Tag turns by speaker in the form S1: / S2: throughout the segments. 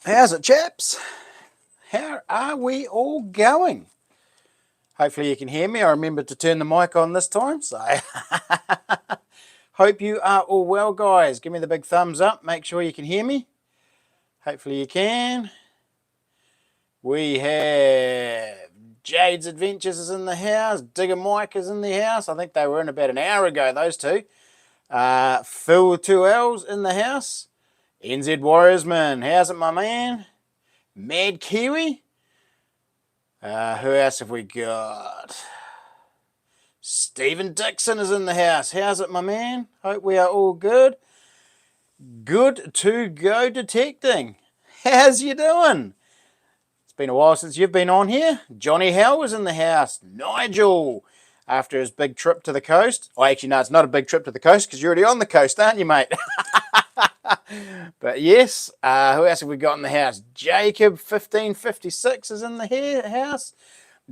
S1: How's it, chaps? How are we all going? Hopefully you can hear me. I remembered to turn the mic on this time, so hope you are all well, guys. Give me the big thumbs up. Make sure you can hear me. Hopefully you can. We have Jade's Adventures is in the house. Digger Mike is in the house. I think they were in about an hour ago, those two. Phil with two L's in the house. NZ Warriorsman. How's it, my man? Mad Kiwi. Who else have we got? Stephen Dixon is in the house. How's it, my man? Hope we are all good. Good to go detecting. How's you doing? It's been a while since you've been on here. Johnny Howe is in the house. Nigel, after his big trip to the coast. Oh, actually, no, it's not a big trip to the coast because you're already on the coast, aren't you, mate? But yes, who else have we got in the house? Jacob 1556 is in the house.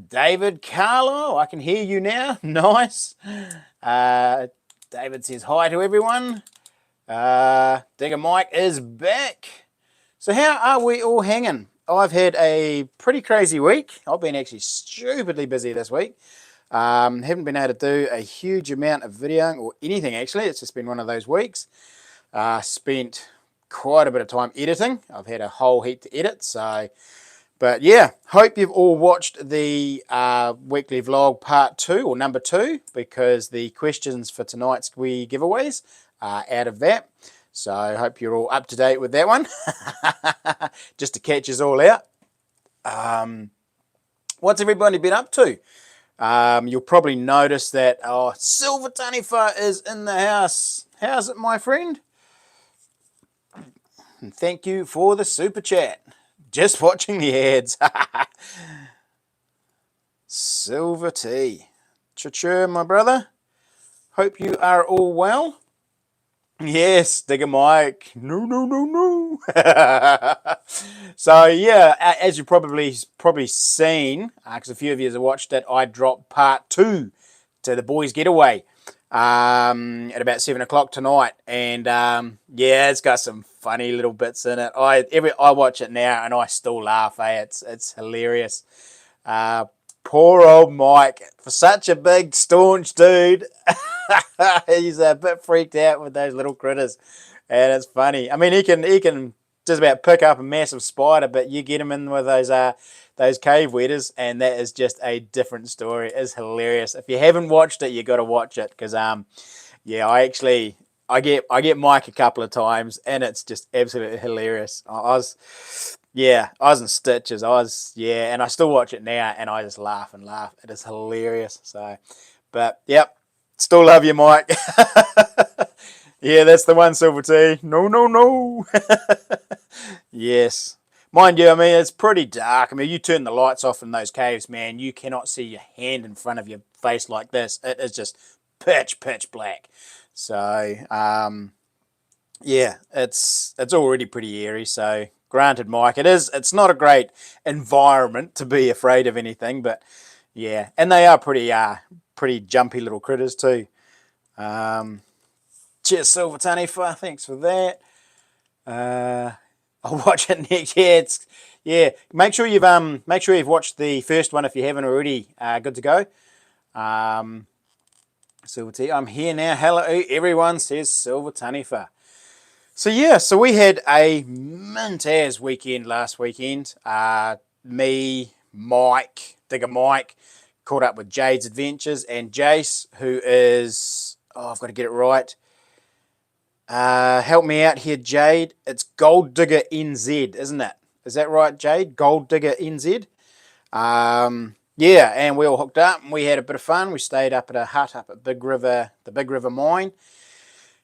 S1: David Carlo, I can hear you now. Nice. David says hi to everyone. Digger Mike is back. So how are we all hanging? I've had a pretty crazy week. I've been actually stupidly busy this week. Haven't been able to do a huge amount of videoing or anything actually. It's just been one of those weeks. Spent quite a bit of time editing. I've had a whole heap to edit, so... But yeah, hope you've all watched the weekly vlog part 2 or number 2, because the questions for tonight's wee giveaways are out of that. So I hope you're all up to date with that one, just to catch us all out. What's everybody been up to? You'll probably notice that Silver Taniwha is in the house. How's it, my friend? And thank you for the super chat. Just watching the ads. Silver tea. Cha-chur, my brother. Hope you are all well. Yes, Digger Mike. No, no, no, no. So yeah, as you probably seen, because a few of you have watched it, I dropped part 2 to the boys' getaway at about 7 o'clock tonight, and yeah, it's got some funny little bits in it. I watch it now and I still laugh. It's hilarious. Poor old Mike, for such a big staunch dude. He's a bit freaked out with those little critters, and it's funny. I mean, he can just about pick up a massive spider, but you get him in with those cave wetters, and that is just a different story. It's hilarious. If you haven't watched it, you got to watch it, because yeah, I get Mike a couple of times, and it's just absolutely hilarious. I was in stitches. And I still watch it now, and I just laugh and laugh. It is hilarious. So, but yep, still love you, Mike. Yeah, that's the one, Silver T. No, no, no. Yes. Mind you, I mean, it's pretty dark. I mean, you turn the lights off in those caves, man, you cannot see your hand in front of your face like this. It is just pitch black. So, yeah, it's already pretty eerie. So, granted, Mike, it's not a great environment to be afraid of anything, but yeah, and they are pretty jumpy little critters too. Cheers, Silver Taniwha, thanks for that. I'll watch it next. Yeah. Make sure you've watched the first one if you haven't already. Good to go. Silver T, I'm here now. Hello, everyone, says Silver Taniwha. So yeah, so we had a mint-as weekend last weekend. Me, Mike, Digger Mike, caught up with Jade's Adventures, and Jace, who is, I've got to get it right. Help me out here, Jade. It's Gold Digger NZ, isn't it? Is that right, Jade? Gold Digger NZ. Yeah, and we all hooked up and we had a bit of fun. We stayed up at a hut up at the Big River Mine.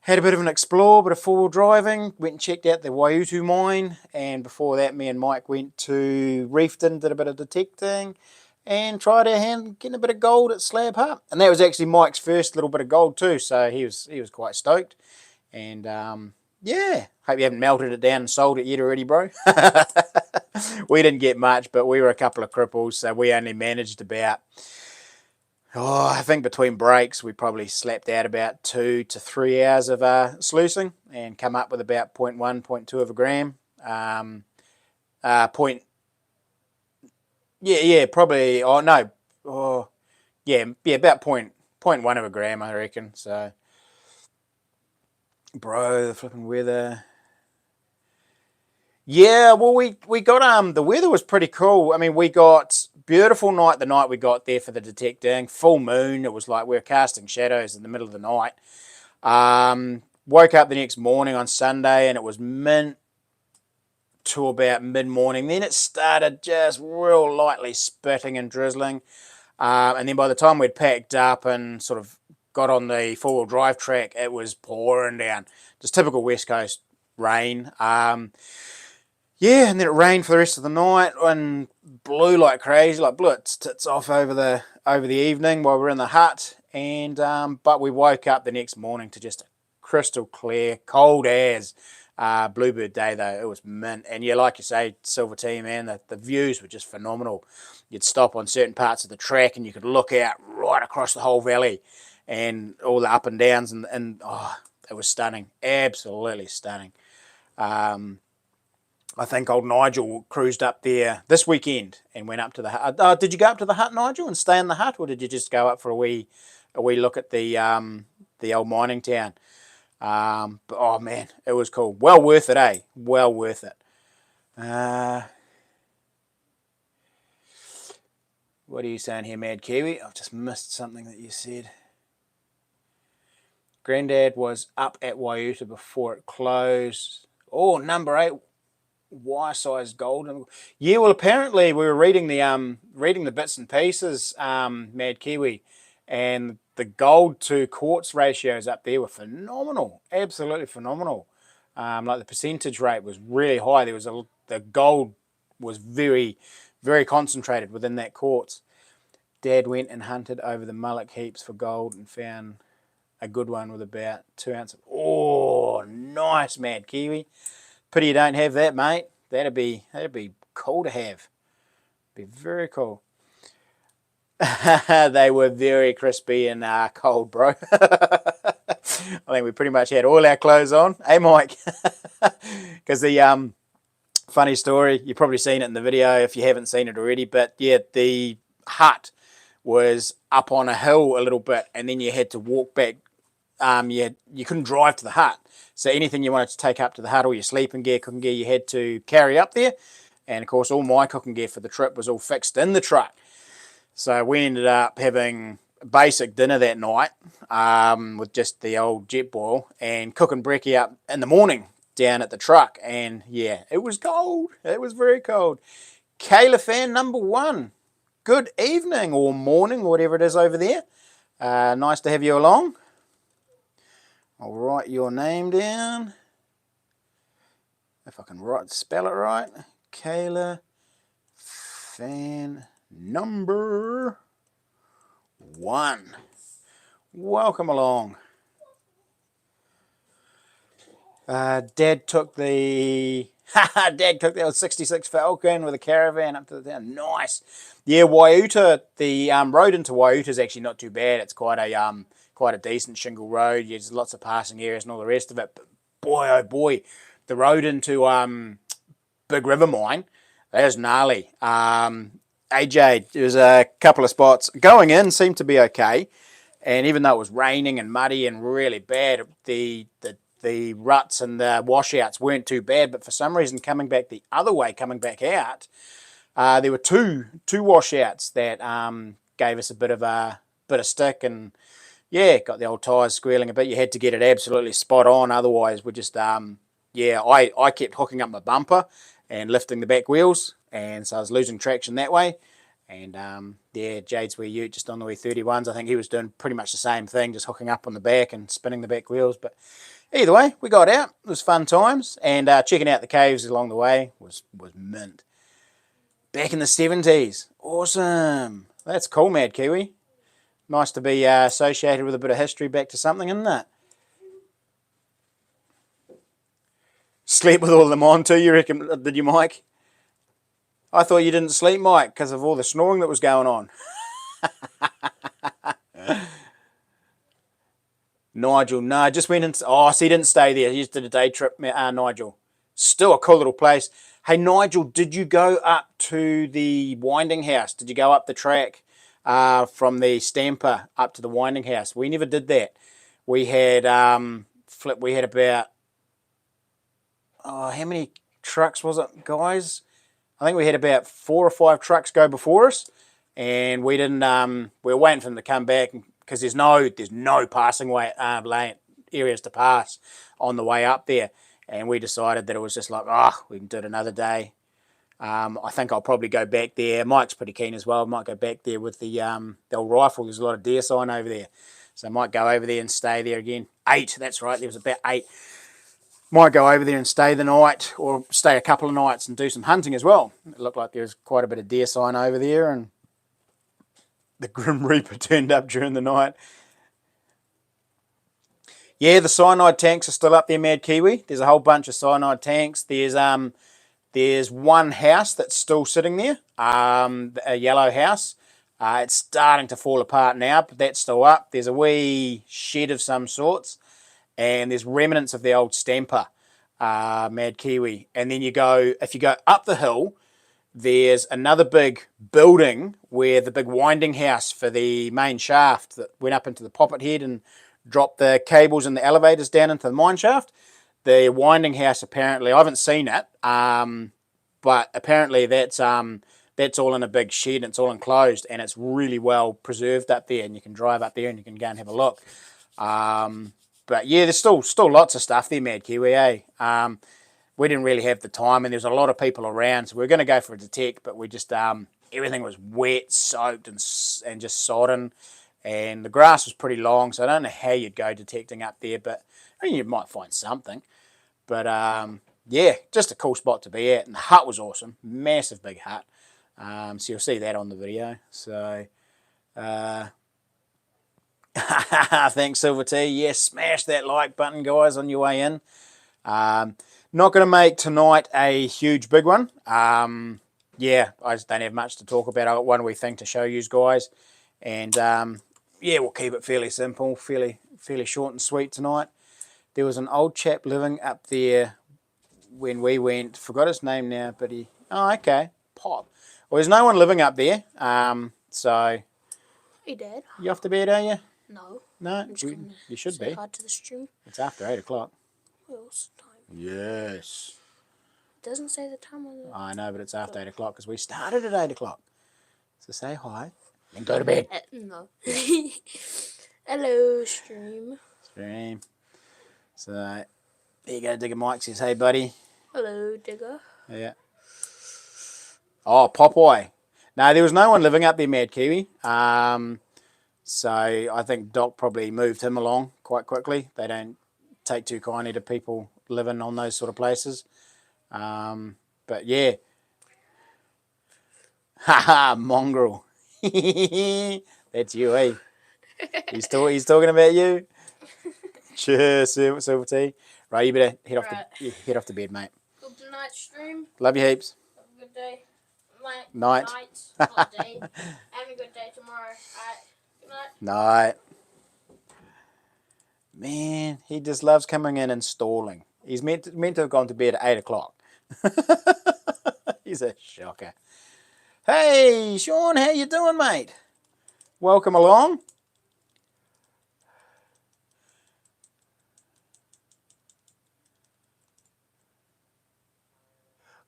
S1: Had a bit of an explore, bit of four-wheel driving. Went and checked out the Waiutu mine. And before that, me and Mike went to Reefton, did a bit of detecting, and tried our hand getting a bit of gold at Slab Hut. And that was actually Mike's first little bit of gold too, so he was quite stoked. And yeah, hope you haven't melted it down and sold it yet already, bro. We didn't get much, but we were a couple of cripples, so we only managed about... I think between breaks, we probably slapped out about 2 to 3 hours of sluicing and come up with about 0.1, 0.2 of a gram. Point. Yeah, probably. Oh no. Oh, yeah, about point one of a gram, I reckon. So, bro, the flipping weather. Yeah, well, we got the weather was pretty cool. I mean, we got beautiful night the night we got there for the detecting. Full moon. It was like we were casting shadows in the middle of the night. Woke up the next morning on Sunday and it was mint to about mid morning. Then it started just real lightly spitting and drizzling. And then by the time we'd packed up and sort of got on the four wheel drive track, it was pouring down. Just typical West Coast rain. Yeah, and then it rained for the rest of the night and blew like crazy, like blew its tits off over the evening while we were in the hut. And but we woke up the next morning to just a crystal clear, cold as bluebird day though. It was mint. And yeah, like you say, Silver Tea, man, the views were just phenomenal. You'd stop on certain parts of the track and you could look out right across the whole valley and all the up and downs and oh, it was stunning, absolutely stunning. I think old Nigel cruised up there this weekend and went up to the hut. Did you go up to the hut, Nigel, and stay in the hut, or did you just go up for a wee look at the old mining town? But oh man, it was cool. Well worth it, eh? Well worth it. What are you saying here, Mad Kiwi? I've just missed something that you said. Granddad was up at Waiuta before it closed. Oh, number 8. Y-sized gold. Yeah, well, apparently we were reading the bits and pieces, Mad Kiwi, and the gold to quartz ratios up there were phenomenal, absolutely phenomenal. Like the percentage rate was really high. The gold was very, very concentrated within that quartz. Dad went and hunted over the mullock heaps for gold and found a good one with about 2 ounces. Oh, nice, Mad Kiwi. Pity you don't have that, mate. That'd be cool to have. Be very cool. They were very crispy and cold, bro. I think we pretty much had all our clothes on. Hey, Mike. Because the funny story, you've probably seen it in the video if you haven't seen it already. But yeah, the hut was up on a hill a little bit, and then you had to walk back. You couldn't drive to the hut. So anything you wanted to take up to the hut, all your sleeping gear, cooking gear, you had to carry up there. And of course, all my cooking gear for the trip was all fixed in the truck. So we ended up having basic dinner that night with just the old jet boil and cooking brekkie up in the morning down at the truck. And yeah, it was cold. It was very cold. Kayla fan number 1. Good evening or morning, or whatever it is over there. Nice to have you along. I'll write your name down. If I can spell it right. Kayla, fan number 1. Welcome along. Dad took the old 66 Falcon with a caravan up to the town. Nice. Yeah, Waiuta. The road into Waiuta is actually not too bad. It's quite a decent shingle road. There's lots of passing areas and all the rest of it. But boy, oh boy, the road into Big River Mine, that is gnarly. AJ, there's a couple of spots going in seemed to be okay, and even though it was raining and muddy and really bad, the ruts and the washouts weren't too bad. But for some reason, coming back the other way, coming back out, there were two washouts that gave us a bit of stick, and yeah, got the old tyres squealing a bit. You had to get it absolutely spot on, otherwise we just I kept hooking up my bumper and lifting the back wheels, and so I was losing traction that way. And yeah, Jade's wee ute just on the wee 31s. I think he was doing pretty much the same thing, just hooking up on the back and spinning the back wheels. But either way, we got out. It was fun times, and checking out the caves along the way was mint. Back in the 70s, awesome. That's cool, Mad Kiwi. Nice to be associated with a bit of history back to something, isn't it? Sleep with all of them on too, you reckon? Did you, Mike? I thought you didn't sleep, Mike, because of all the snoring that was going on. Nigel, no, just went in. Oh, so he didn't stay there. He just did a day trip, Nigel. still a cool little place. Hey, Nigel, did you go up to the winding house? Did you go up the track from the Stamper up to the winding house? We never did that. We had we had about how many trucks was it, guys? I think we had about 4 or 5 trucks go before us, and we didn't. We were waiting for them to come back because there's no passing way lane areas to pass on the way up there, and we decided that it was just like, we can do it another day. I think I'll probably go back there. Mike's pretty keen as well. I might go back there with the old rifle. There's a lot of deer sign over there, so I might go over there and stay there again. 8, that's right. There was about 8. Might go over there and stay the night, or stay a couple of nights and do some hunting as well. It looked like there was quite a bit of deer sign over there, and the Grim Reaper turned up during the night. Yeah, the cyanide tanks are still up there, Mad Kiwi. There's a whole bunch of cyanide tanks. There's one house that's still sitting there, a yellow house. It's starting to fall apart now, but that's still up. There's a wee shed of some sorts, and there's remnants of the old Stamper, Mad Kiwi. And then if you go up the hill, there's another big building where the big winding house for the main shaft that went up into the poppet head and dropped the cables and the elevators down into the mine shaft. The winding house, apparently, I haven't seen it, but apparently that's all in a big shed and it's all enclosed, and it's really well preserved up there, and you can drive up there and you can go and have a look. But yeah, there's still lots of stuff there, Mad Kiwi, eh? We didn't really have the time, and there's a lot of people around, so we were going to go for a detect, but we just, everything was wet, soaked, and just sodden, and the grass was pretty long, so I don't know how you'd go detecting up there, but I mean, you might find something. But yeah, just a cool spot to be at, and the hut was awesome, massive big hut. So you'll see that on the video. So thanks, Silver T. Yes, smash that like button, guys, on your way in. Not going to make tonight a huge big one. Yeah, I just don't have much to talk about. I got one wee thing to show you guys, and yeah, we'll keep it fairly simple, fairly short and sweet tonight. There was an old chap living up there when we went. Forgot his name now, but he... Oh, okay. Pop. Well, there's no one living up there. So...
S2: Hey, Dad.
S1: You off to bed, are you?
S2: No.
S1: No? You should be.
S2: Say hi to the stream.
S1: It's after 8 o'clock.
S2: Well, what's the time?
S1: Yes.
S2: It doesn't say the time on the...
S1: I know, but it's after 8 o'clock because we started at 8 o'clock. So say hi and go to bed.
S2: No. Hello, stream.
S1: Stream. So, there you go, Digger Mike says, hey, buddy.
S2: Hello, Digger.
S1: Yeah. Oh, Popeye. No, there was no one living up there, Mad Kiwi. So I think Doc probably moved him along quite quickly. They don't take too kindly to people living on those sort of places. But yeah. Haha, mongrel. That's you, eh? He's talking about you. Cheers, Silver T. Right, you better head off to bed, mate.
S2: Good night, stream.
S1: Love you heaps.
S2: Have a good day.
S1: Night.
S2: Not day. Have a good day tomorrow. Good night.
S1: Night. Man, he just loves coming in and stalling. He's meant to have gone to bed at 8 o'clock. He's a shocker. Hey, Sean, how you doing, mate? Welcome along.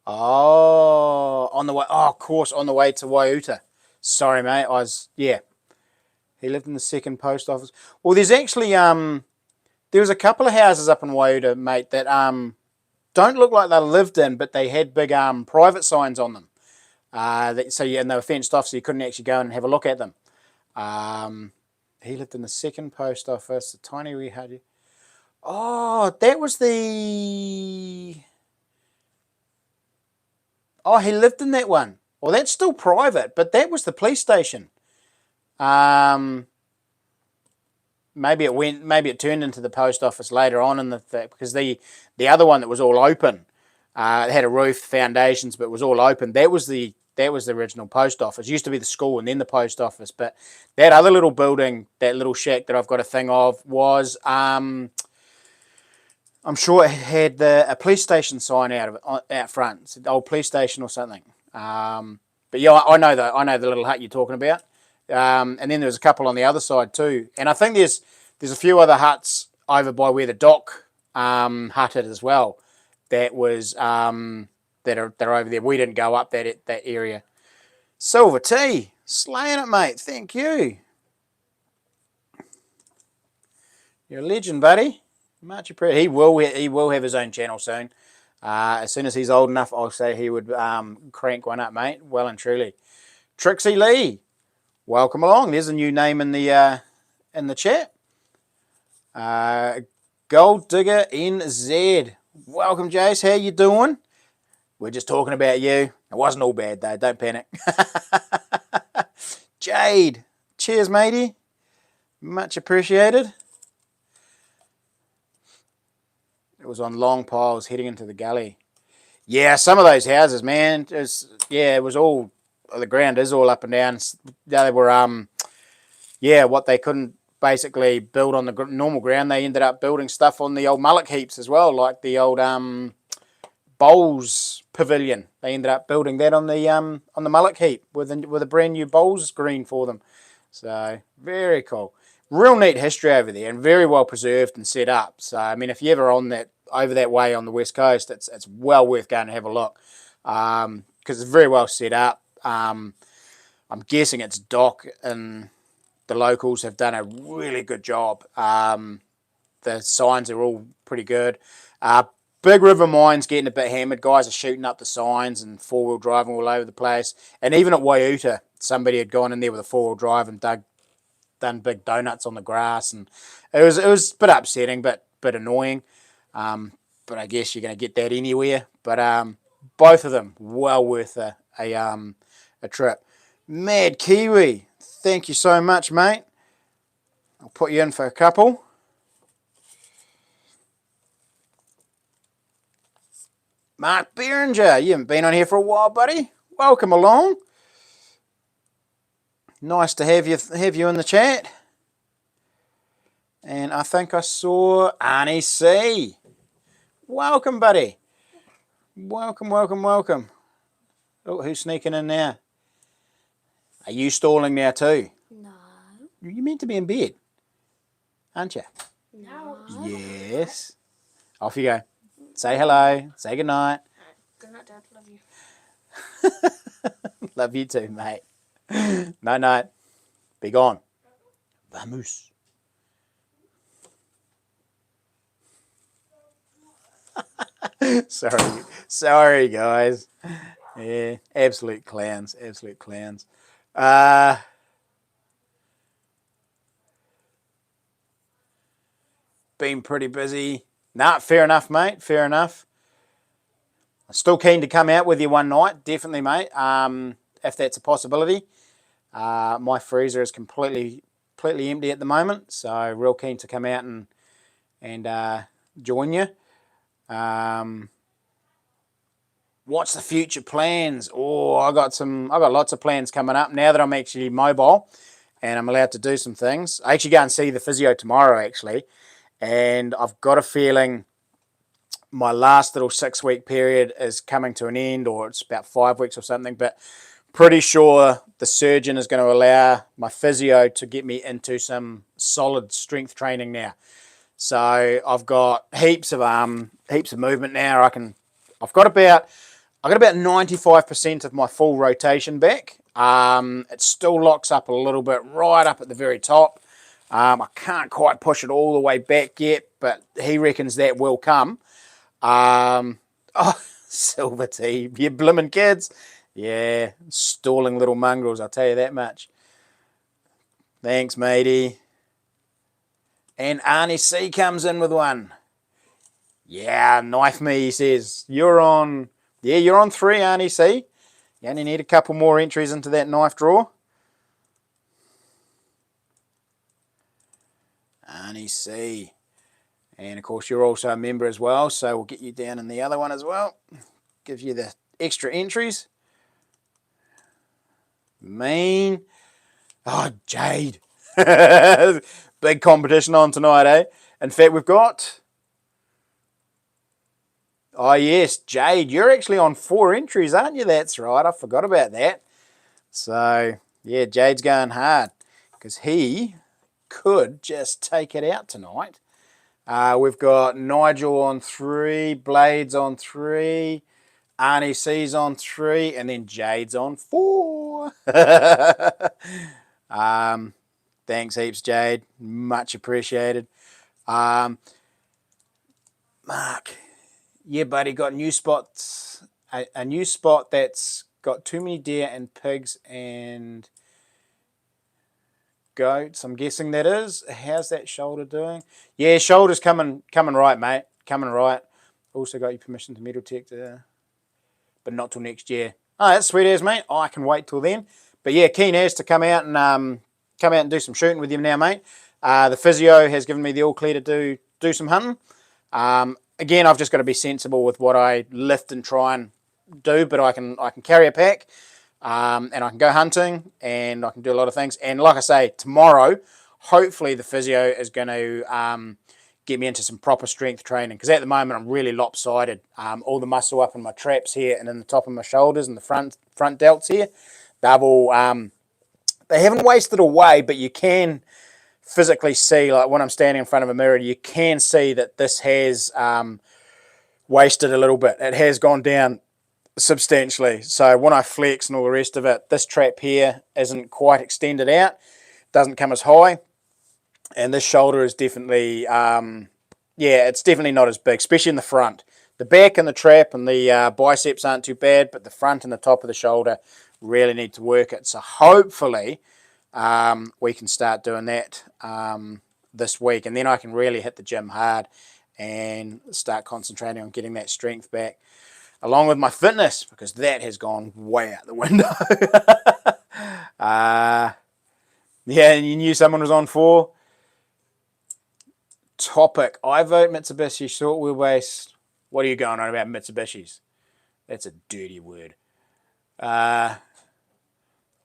S1: Oh, on the way. Oh, of course, on the way to Waiuta. Sorry, mate. Yeah. He lived in the second post office. Well, there's actually there was a couple of houses up in Waiuta, mate, that don't look like they lived in, but they had big private signs on them. And they were fenced off, so you couldn't actually go and have a look at them. He lived in the second post office, the tiny wee hut. Oh, that was the... Oh, he lived in that one. Well, that's still private, but that was the police station. Maybe it turned into the post office later on because the other one that was all open, it had a roof, foundations, but it was all open. That was the original post office. It used to be the school and then the post office. But that other little building, that little shack that I've got a thing of, was I'm sure it had a police station sign out front. It's an old police station or something. But yeah, I know the little hut you're talking about. And then there's a couple on the other side too. And I think there's a few other huts over by where the dock hutted as well. That was that are over there. We didn't go up that area. Silver T, slaying it, mate. Thank you. You're a legend, buddy. Much appreciated. He will have his own channel soon. As soon as he's old enough, I'll say he would crank one up, mate. Well and truly. Trixie Lee, welcome along. There's a new name in the chat. Gold Digger NZ. Welcome, Jace. How you doing? We're just talking about you. It wasn't all bad though. Don't panic. Jade. Cheers, matey. Much appreciated. It was on long piles heading into the gully. Yeah, some of those houses, man. It was all, the ground is all up and down. They were, what they couldn't basically build on the normal ground, they ended up building stuff on the old mullock heaps as well, like the old bowls pavilion. They ended up building that on the mullock heap with a brand new bowls green for them. So very cool. Real neat history over there, and very well preserved and set up. So I mean, if you're ever over that way on the west coast, it's well worth going to have a look, because it's very well set up. I'm guessing it's Doc and the locals have done a really good job. The signs are all pretty good. Big River Mine's getting a bit hammered. Guys are shooting up the signs and four-wheel driving all over the place. And even at Waiuta, somebody had gone in there with a four-wheel drive and done big donuts on the grass, and it was a bit upsetting, but annoying. But I guess you're going to get that anywhere. But both of them well worth a trip. Mad Kiwi, thank you so much, mate. I'll put you in for a couple. Mark Berenger, you haven't been on here for a while, buddy. Welcome along. Nice to have you in the chat. And I think I saw Arnie C. Welcome, buddy. Welcome. Oh, who's sneaking in now? Are you stalling now too?
S2: No.
S1: You're meant to be in bed, aren't you?
S2: No.
S1: Yes. Off you go. Say hello. Say goodnight.
S2: Good night, Dad. Love you.
S1: Love you too, mate. Night. Be gone. Vamos. Sorry, guys. Yeah, absolute clowns. Been pretty busy. Nah, fair enough, mate. Fair enough. I'm still keen to come out with you one night, definitely, mate. If that's a possibility. My freezer is completely empty at the moment, so real keen to come out and join you. What's the future plans? Oh, I got lots of plans coming up now that I'm actually mobile and I'm allowed to do some things. I actually go and see the physio tomorrow, actually, and I've got a feeling my last little 6-week period is coming to an end, or it's about 5 weeks or something, but pretty sure the surgeon is going to allow my physio to get me into some solid strength training now. So I've got heaps of movement now. I've got about 95% of my full rotation back. It still locks up a little bit right up at the very top. I can't quite push it all the way back yet, but he reckons that will come. Silver T, you blimmin' kids. Yeah, stalling little mongrels, I'll tell you that much. Thanks, matey. And Arnie C comes in with one. Yeah, knife me, he says. You're on 3, Arnie C. You only need a couple more entries into that knife drawer. Arnie C. And, of course, you're also a member as well, so we'll get you down in the other one as well. Gives you the extra entries. Mean. Oh, Jade. Big competition on tonight, eh? In fact, we've got Oh, yes, Jade, you're actually on 4 entries, aren't you? That's right. I forgot about that. So, yeah, Jade's going hard because he could just take it out tonight. We've got Nigel on 3, Blades on 3, Arnie C's on 3, and then Jade's on 4. Thanks heaps, Jade. Much appreciated. Mark, yeah, buddy, got new spots. A new spot that's got too many deer and pigs and goats. I'm guessing that is. How's that shoulder doing? Yeah, shoulder's coming right, mate. Coming right. Also got your permission to metal detect, but not till next year. Oh, that's sweet as, mate. I can wait till then. But yeah, keen as to come out and do some shooting with you now, mate. The physio has given me the all clear to do some hunting. Again, I've just got to be sensible with what I lift and try and do, but I can carry a pack, and I can go hunting, and I can do a lot of things. And like I say, tomorrow, hopefully the physio is going to get me into some proper strength training, because at the moment I'm really lopsided. All the muscle up in my traps here and in the top of my shoulders and the front delts here, they've all they haven't wasted away, but you can physically see, like when I'm standing in front of a mirror, you can see that this has wasted a little bit. It has gone down substantially. So when I flex and all the rest of it, this trap here isn't quite extended out, doesn't come as high, and this shoulder is definitely, it's definitely not as big, especially in the front. The back and the trap and the biceps aren't too bad, but the front and the top of the shoulder really need to work it. So hopefully we can start doing that this week, and then I can really hit the gym hard and start concentrating on getting that strength back, along with my fitness, because that has gone way out the window. Yeah, and you knew someone was on 4. Topic: I vote Mitsubishi short wheelbase. What are you going on about Mitsubishis? That's a dirty word.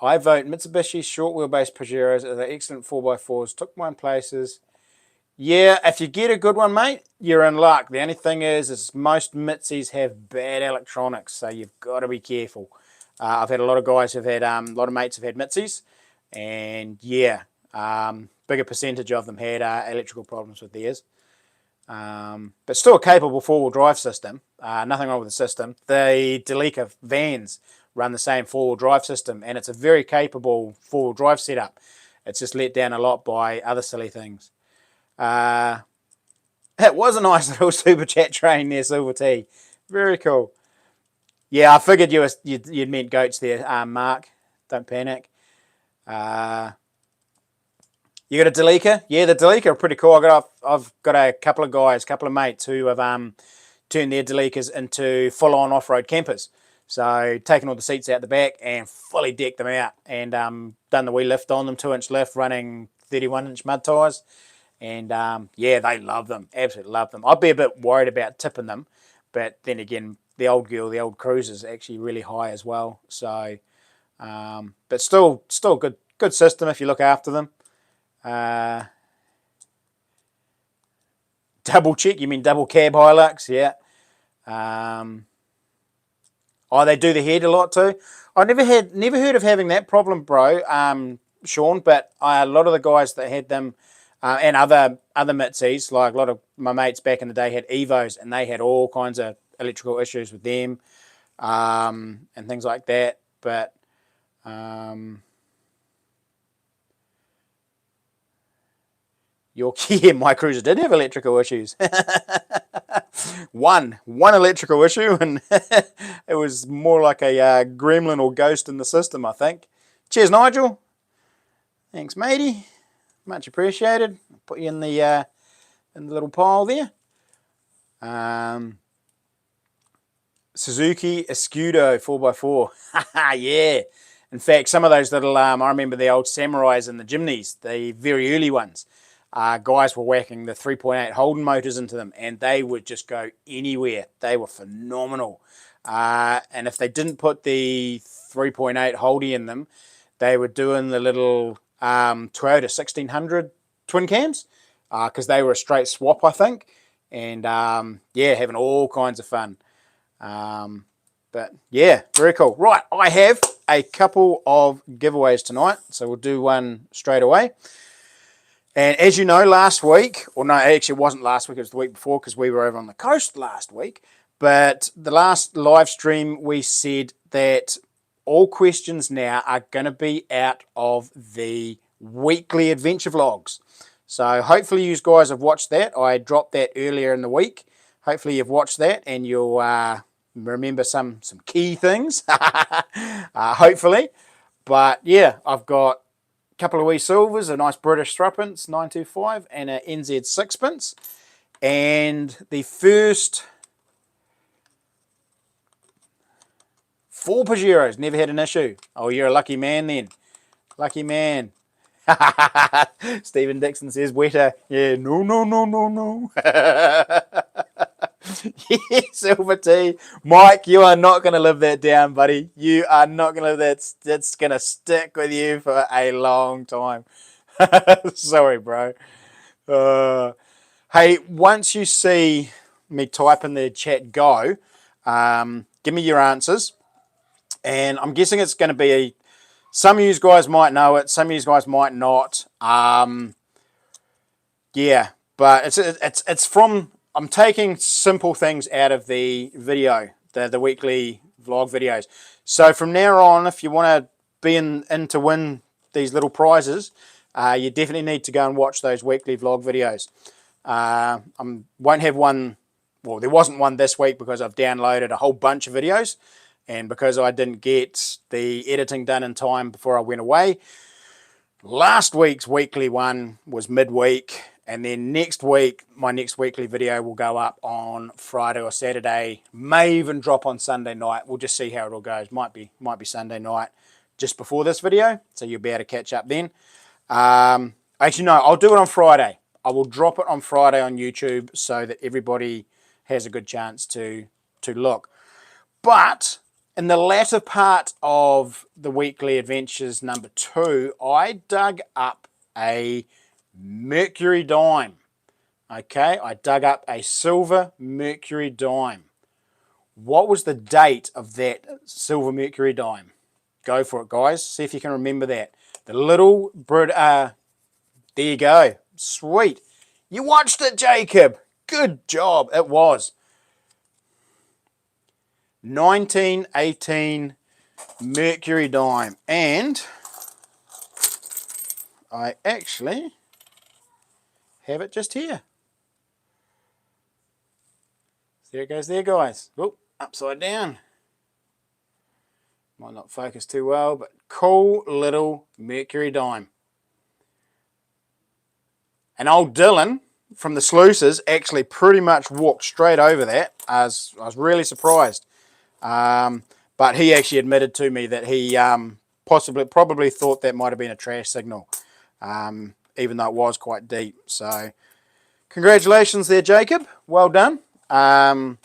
S1: I vote Mitsubishi short wheelbase Pajeros are the excellent 4x4s. Took mine places. Yeah, if you get a good one, mate, you're in luck. The only thing is most Mitzies have bad electronics, so you've got to be careful. I've had a lot of guys who've had, a lot of mates have had Mitzies, and yeah, bigger percentage of them had electrical problems with theirs. But still a capable 4-wheel drive system. Nothing wrong with the system. The Delica vans run the same 4-wheel drive system, and it's a very capable 4-wheel drive setup. It's just let down a lot by other silly things. It was a nice little super chat train there, Silver T. Very cool. Yeah, I figured you'd meant goats there, Mark. Don't panic. You got a Delica? Yeah, the Delica are pretty cool. I've got a couple of mates who have turned their Delicas into full-on off-road campers. So taken all the seats out the back and fully decked them out, and done the wee lift on them, 2-inch lift, running 31-inch mud tyres. And yeah, they love them, absolutely love them. I'd be a bit worried about tipping them, but then again, the old cruiser is actually really high as well. So, but still good system if you look after them. Double check, you mean double cab Hilux? Yeah. Oh, they do the head a lot too. I never heard of having that problem, bro, Sean. But a lot of the guys that had them, and other Mitzies, like a lot of my mates back in the day had Evos, and they had all kinds of electrical issues with them, and things like that. But your Kia, my Cruiser did have electrical issues. one electrical issue, and it was more like a gremlin or ghost in the system, I think. Cheers, Nigel. Thanks, matey. Much appreciated. Put you in the little pile there. Suzuki Escudo 4x4. Yeah. In fact, some of those little, I remember the old Samurais in the Jimneys, the very early ones. Guys were whacking the 3.8 Holden motors into them, and they would just go anywhere. They were phenomenal. And if they didn't put the 3.8 Holdy in them, they were doing the little Toyota 1600 twin cams, because they were a straight swap, I think. and yeah, having all kinds of fun. But yeah, very cool. Right, I have a couple of giveaways tonight, so we'll do one straight away. And as you know, last week, or no, actually it wasn't last week, it was the week before because we were over on the coast last week. But the last live stream, we said that all questions now are going to be out of the weekly adventure vlogs. So hopefully you guys have watched that. I dropped that earlier in the week. Hopefully you've watched that and you'll remember some key things, hopefully. But yeah, I've got a couple of wee silvers, a nice British threepence, 925, and an NZ sixpence. And the first 4 Pajeros, never had an issue. Oh, you're a lucky man then. Lucky man. Stephen Dixon says wetter. Yeah, no, no, no, no, no. Yeah, Silver T. Mike, you are not going to live that down, buddy. You are not going to live that. That's going to stick with you for a long time. Sorry, bro. Hey, once you see me type in the chat go, give me your answers. And I'm guessing it's going to be some of you guys might know it, some of you guys might not. Yeah, but it's from, I'm taking simple things out of the video, the weekly vlog videos. So from now on, if you want to be in to win these little prizes, you definitely need to go and watch those weekly vlog videos. I won't have one, well, there wasn't one this week because I've downloaded a whole bunch of videos, and because I didn't get the editing done in time before I went away. Last week's weekly one was midweek, and then next week, my next weekly video will go up on Friday or Saturday, may even drop on Sunday night. We'll just see how it all goes. Might be Sunday night just before this video, so you'll be able to catch up then. Actually, no, I'll do it on Friday. I will drop it on Friday on YouTube so that everybody has a good chance to look. But in the latter part of the weekly adventures number 2, I dug up a Mercury dime. Okay, I dug up a silver Mercury dime. What was the date of that silver Mercury dime? Go for it, guys. See if you can remember that. The little bird. There you go. Sweet. You watched it, Jacob. Good job. It was 1918 Mercury dime, and I actually have it just here. There it goes there, guys. Oh, upside down. Might not focus too well, but cool little Mercury dime. And old Dylan from the Sluices actually pretty much walked straight over that. I was really surprised. But he actually admitted to me that he probably thought that might have been a trash signal, even though it was quite deep. So congratulations there, Jacob. Well done. I'll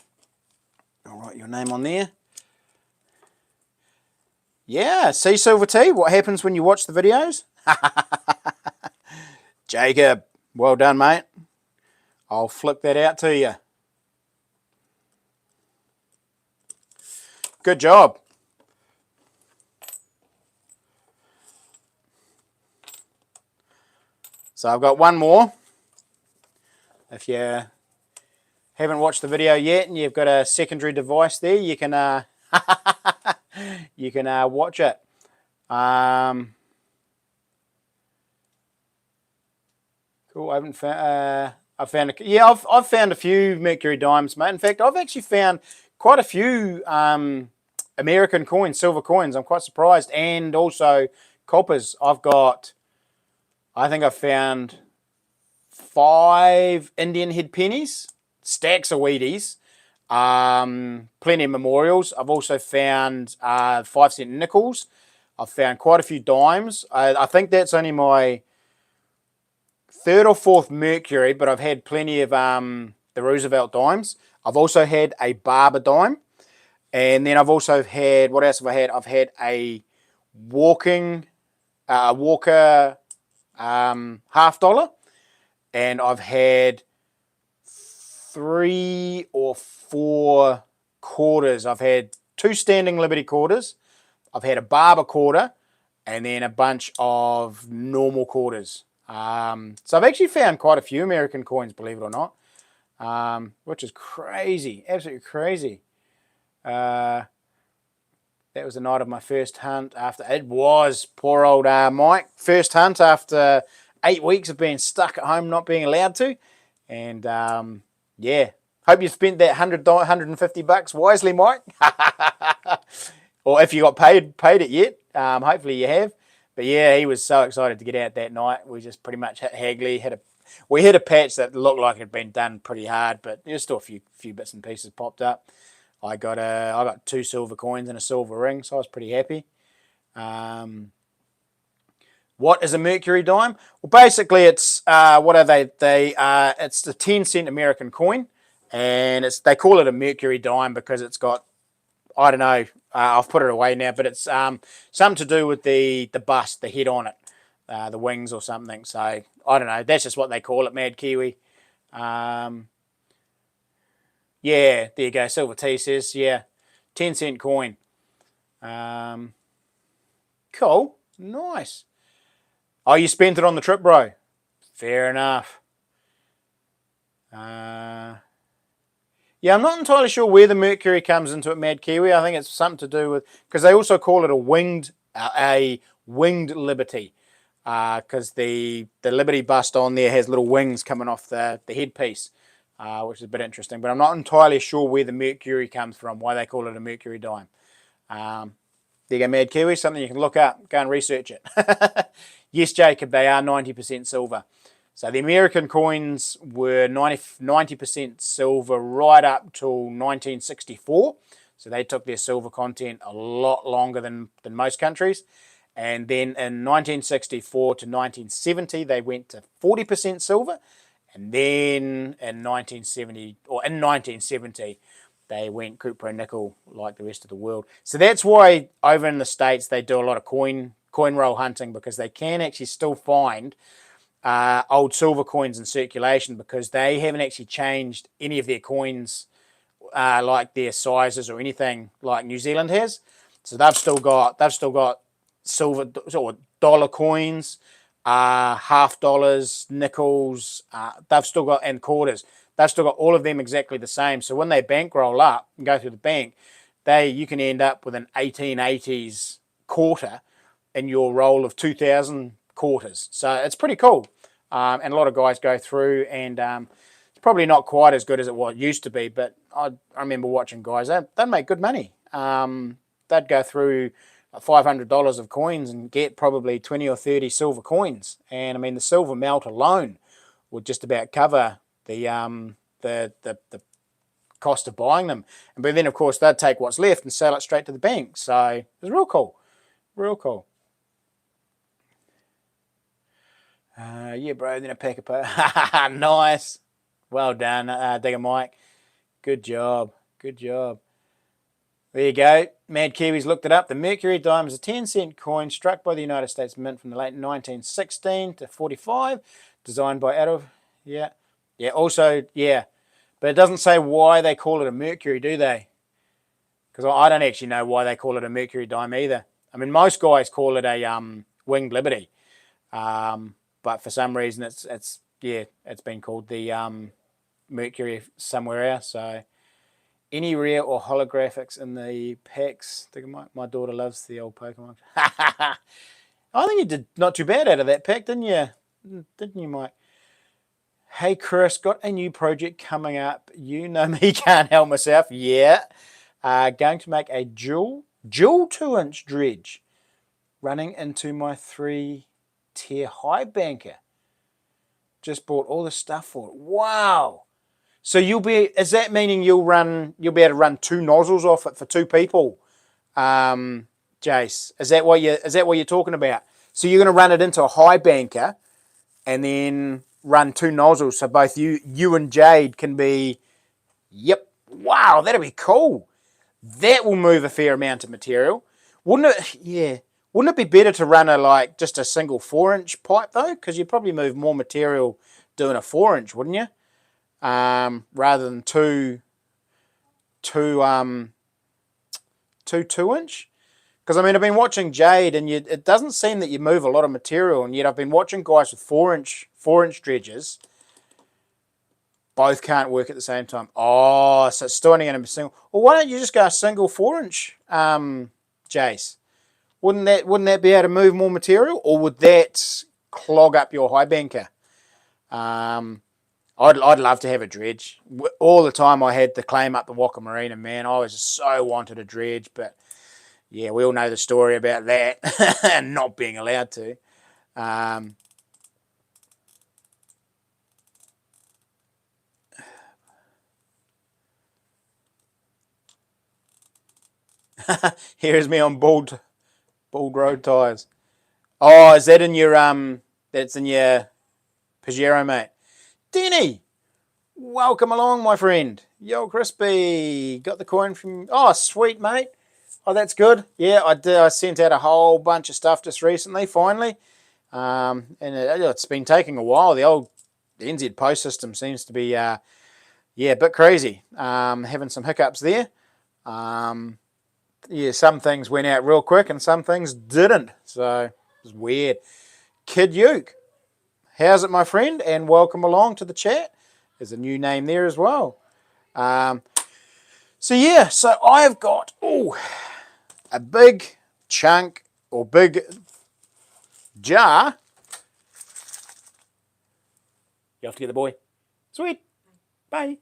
S1: write your name on there. Yeah, see, Silver T, what happens when you watch the videos? Jacob, well done, mate. I'll flick that out to you. Good job. So I've got one more. If you haven't watched the video yet and you've got a secondary device there, you can you can watch it. Cool. I haven't found. I've found a few Mercury dimes, mate. In fact, I've actually found quite a few American coins, silver coins. I'm quite surprised, and also coppers. I think I've found 5 Indian head pennies, stacks of Wheaties, plenty of memorials. I've also found 5-cent nickels. I've found quite a few dimes. I think that's only my 3rd or 4th Mercury, but I've had plenty of the Roosevelt dimes. I've also had a Barber dime. And then I've also had, what else have I had? I've had a Walker $half. And I've had 3 or 4 quarters. I've had 2 standing Liberty quarters. I've had a barber quarter, and then a bunch of normal quarters. So I've actually found quite a few American coins, believe it or not, which is crazy, absolutely crazy. That was the night of my first hunt. It was poor old Mike, first hunt after 8 weeks of being stuck at home, not being allowed to, and yeah. Hope you spent that $150 wisely, Mike. Or if you got paid it yet, hopefully you have. But yeah, he was so excited to get out that night. We just pretty much hit Hagley. We hit a patch that looked like it had been done pretty hard, but there's still a few bits and pieces popped up. I got 2 silver coins and a silver ring, so I was pretty happy. What is a mercury dime? Well, basically, it's what are they? It's the 10-cent American coin, and they call it a mercury dime because it's got, I don't know. I've put it away now, but it's something to do with the bust, the head on it, the wings or something. So I don't know. That's just what they call it, Mad Kiwi. Yeah, there you go. Silver T says, yeah, 10-cent coin. Cool, nice. Oh, you spent it on the trip, bro. Fair enough. Yeah, I'm not entirely sure where the mercury comes into it, Mad Kiwi. I think it's something to do with, because they also call it a winged Liberty, because the Liberty bust on there has little wings coming off the headpiece, which is a bit interesting. But I'm not entirely sure where the mercury comes from, why they call it a mercury dime. There you go, Mad Kiwi, something you can look up. Go and research it. Yes, Jacob, they are 90% silver. So the American coins were 90% silver right up till 1964. So they took their silver content a lot longer than most countries. And then in 1964 to 1970, they went to 40% silver. And then in 1970, they went cupro nickel like the rest of the world. So that's why over in the States they do a lot of coin roll hunting, because they can actually still find old silver coins in circulation, because they haven't actually changed any of their coins, like their sizes or anything like New Zealand has. So they've still got silver or dollar coins, half dollars, nickels. They've still got, and quarters. They've still got all of them exactly the same. So when they bankroll up and go through the bank, you can end up with an 1880s quarter in your roll of 2000 quarters. So it's pretty cool. And a lot of guys go through, and it's probably not quite as good as it used to be, but I remember watching guys, they'd make good money. They'd go through $500 of coins and get probably 20 or 30 silver coins. And I mean, the silver melt alone would just about cover the cost of buying them. But then, of course, they'd take what's left and sell it straight to the bank. So it was real cool. Real cool. Yeah, bro, then a pack of nice. Well done, Digger Mike. Good job. Good job. There you go. Mad Kiwis looked it up. The mercury dime is a 10-cent coin struck by the United States Mint from the late 1916 to 45, designed by Adolf. Yeah. Yeah, also, yeah. But it doesn't say why they call it a mercury, do they? Because I don't actually know why they call it a mercury dime either. I mean, most guys call it a winged Liberty. But for some reason, it's been called the mercury somewhere else. So, any rare or holographics in the packs? My daughter loves the old Pokemon. I think you did not too bad out of that pack, didn't you? Didn't you, Mike? Hey, Chris, got a new project coming up. You know me, can't help myself. Yeah. Going to make a dual 2-inch dredge running into my 3-tier high banker. Just bought all the stuff for it. Wow. So is that meaning you'll be able to run 2 nozzles off it for 2 people? Jace, is that what you're talking about? So you're going to run it into a high banker and then run 2 nozzles, so both you and Jade can be. Yep. Wow, that'll be cool. That will move a fair amount of material, wouldn't it? Yeah. Wouldn't it be better to run just a single 4-inch pipe though? Because you'd probably move more material doing a 4-inch, wouldn't you? rather than two 2-inch. Because I mean, I've been watching Jade, and it doesn't seem that you move a lot of material, and yet I've been watching guys with 4-inch dredges. Both can't work at the same time. Oh, so it's still only going to be single. Well, why don't you just go a single 4-inch, Jace? Wouldn't that be able to move more material, or would that clog up your high banker? I'd love to have a dredge. All the time I had to claim up the Waka Marina, man. I was just so wanted a dredge, but yeah, we all know the story about that and not being allowed to. Here's me on bald road tyres. Oh, is that in your that's in your Pajero, mate? Denny, welcome along, my friend. Yo, Crispy, got the coin from. Oh, sweet, mate. Oh, that's good. Yeah, I did. I sent out a whole bunch of stuff just recently, finally. And it's been taking a while. The NZ Post system seems to be, a bit crazy. Having some hiccups there. Some things went out real quick and some things didn't. So it's weird. Kid Uke, how's it, my friend? And welcome along to the chat. There's a new name there as well. So I've got a big chunk or big jar. You have to get the boy. Sweet. Bye.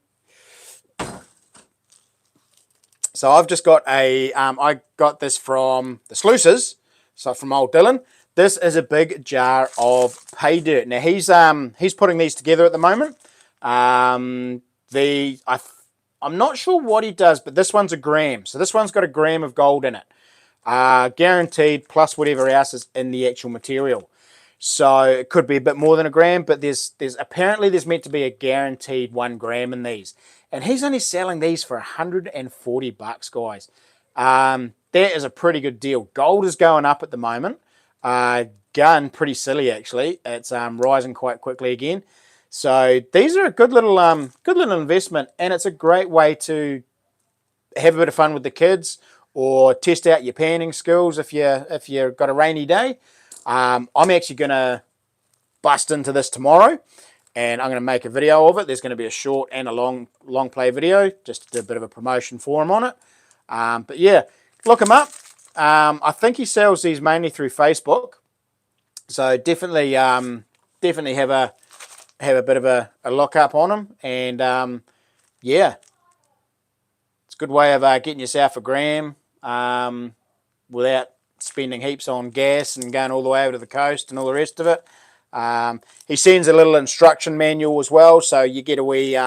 S1: So I've just got I got this from the Sluices, so from old Dylan. This is a big jar of pay dirt. Now he's putting these together at the moment. I'm not sure what he does, but this one's a gram. So this one's got a gram of gold in it. Guaranteed, plus whatever else is in the actual material. So it could be a bit more than a gram, but there's meant to be a guaranteed 1 gram in these. And he's only selling these for $140, guys. That is a pretty good deal. Gold is going up at the moment. Gun, pretty silly actually. It's rising quite quickly again. So these are a good little investment, and it's a great way to have a bit of fun with the kids or test out your panning skills if you've got a rainy day. I'm actually going to bust into this tomorrow, and I'm going to make a video of it. There's going to be a short and a long play video, just to do a bit of a promotion for him on it. But yeah, look him up. I think he sells these mainly through Facebook, so definitely have a bit of a look up on him, and it's a good way of getting yourself a gram without spending heaps on gas and going all the way over to the coast and all the rest of it. He sends a little instruction manual as well, so you get a wee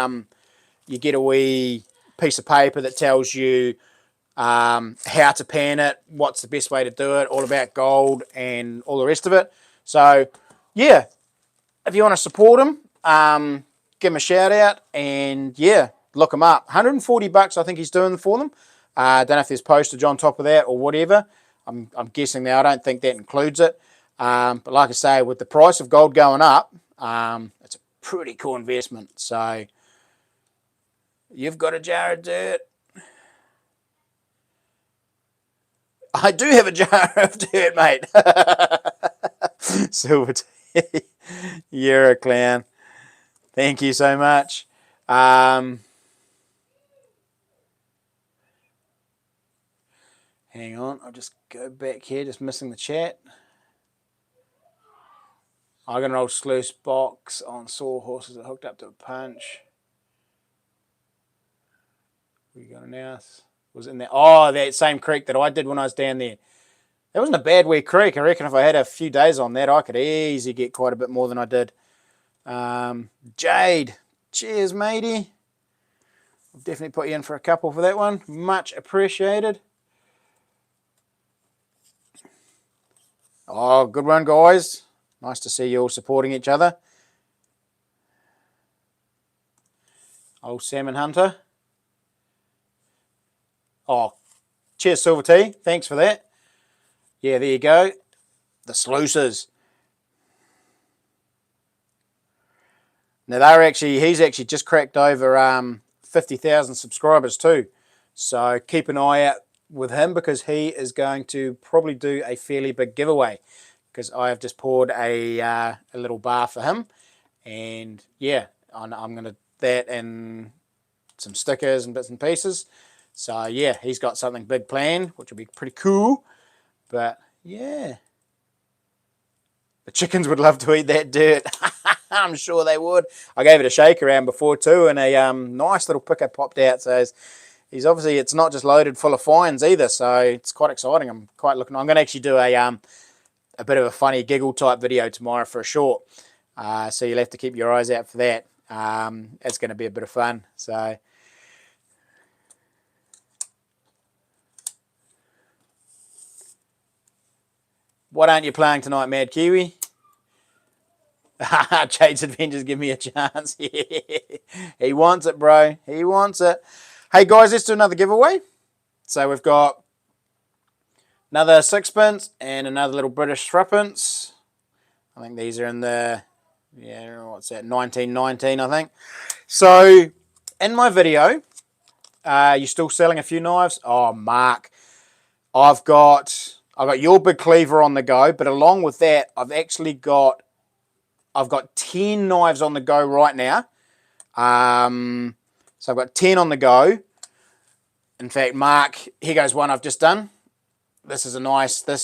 S1: piece of paper that tells you how to pan it, what's the best way to do it, all about gold and all the rest of it. So yeah, if you want to support him, give him a shout out, and yeah, look him up. $140 I think he's doing for them. I don't know if there's postage on top of that or whatever. I'm guessing there. I don't think that includes it. But like I say, with the price of gold going up, it's a pretty cool investment. So you've got a jar of dirt. I do have a jar of dirt, mate. Silver tea. You're a clown. Thank you so much. Hang on, I'll just go back here, just missing the chat. I got an old sluice box on sawhorses that hooked up to a punch. We got an house. Was it in there? Oh, that same creek that I did when I was down there. That wasn't a bad wee creek. I reckon if I had a few days on that, I could easily get quite a bit more than I did. Jade, cheers, matey. I'll definitely put you in for a couple for that one. Much appreciated. Oh, good one, guys. Nice to see you all supporting each other. Old Salmon Hunter. Oh, cheers, Silver Tea. Thanks for that. Yeah, there you go. The sluices. Now he's actually just cracked over 50,000 subscribers too. So keep an eye out with him because he is going to probably do a fairly big giveaway because I have just poured a little bar for him, and yeah, I'm gonna that and some stickers and bits and pieces. So yeah, he's got something big planned, which will be pretty cool. But yeah, the chickens would love to eat that dirt. I'm sure they would. I gave it a shake around before too, and a nice little picker popped out. So he's obviously, it's not just loaded full of fines either. So it's quite exciting. I'm quite looking. I'm going to actually do a bit of a funny giggle type video tomorrow for a short. So you'll have to keep your eyes out for that. It's going to be a bit of fun. So. What aren't you playing tonight, Mad Kiwi? Jade's Adventures, give me a chance. He wants it, bro. He wants it. Hey, guys, let's do another giveaway. So we've got another sixpence and another little British threepence. I think these are in the, yeah, what's that, 1919, I think. So in my video, you still selling a few knives? Oh, Mark, I've got your big cleaver on the go, but along with that, I've got 10 knives on the go right now. So I've got 10 on the go. In fact, Mark, here goes one I've just done. This is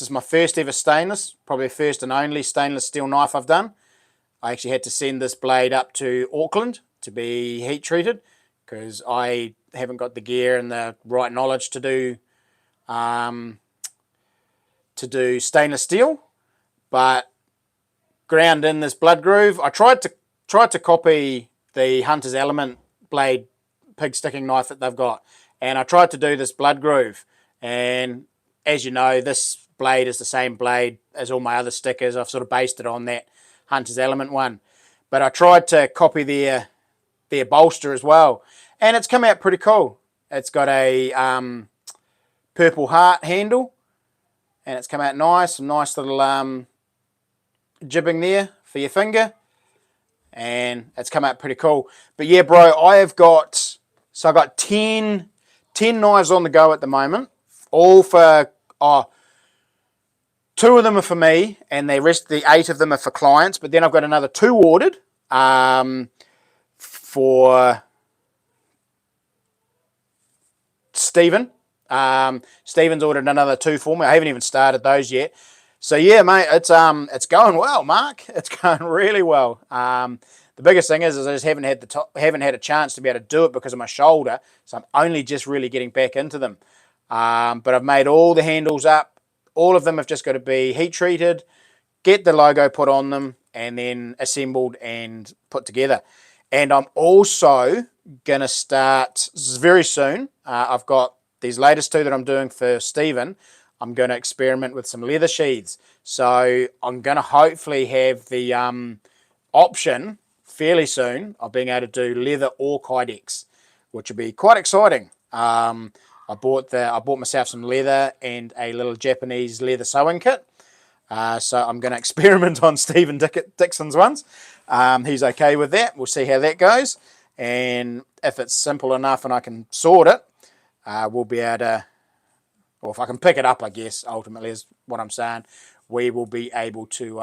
S1: my first ever stainless, probably first and only stainless steel knife I've done. I actually had to send this blade up to Auckland to be heat treated because I haven't got the gear and the right knowledge to do stainless steel. But ground in this blood groove. I tried to copy the Hunter's Element blade pig sticking knife that they've got, and I tried to do this blood groove. And as you know, this blade is the same blade as all my other stickers. I've sort of based it on that Hunter's Element one, but I tried to copy their bolster as well, and it's come out pretty cool. It's got a purple heart handle, and it's come out nice, some nice little jibbing there for your finger, and it's come out pretty cool. But yeah, bro, I've got 10 knives on the go at the moment, all for 2 of them are for me, and the 8 of them are for clients. But then I've got another 2 ordered for Stephen. Stephen's ordered another 2 for me. I haven't even started those yet. So yeah, mate, it's going well, Mark. It's going really well. The biggest thing is I just haven't had a chance to be able to do it because of my shoulder. So I'm only just really getting back into them. But I've made all the handles up. All of them have just got to be heat treated, get the logo put on them, and then assembled and put together. And I'm also gonna start very soon. I've got these latest 2 that I'm doing for Stephen. I'm going to experiment with some leather sheaths. So I'm going to hopefully have the option fairly soon of being able to do leather or Kydex, which will be quite exciting. I bought myself some leather and a little Japanese leather sewing kit. So I'm going to experiment on Stephen Dixon's ones. He's okay with that. We'll see how that goes. And if it's simple enough and I can sort it, we'll be able to, or if I can pick it up, I guess, ultimately is what I'm saying, we will be able to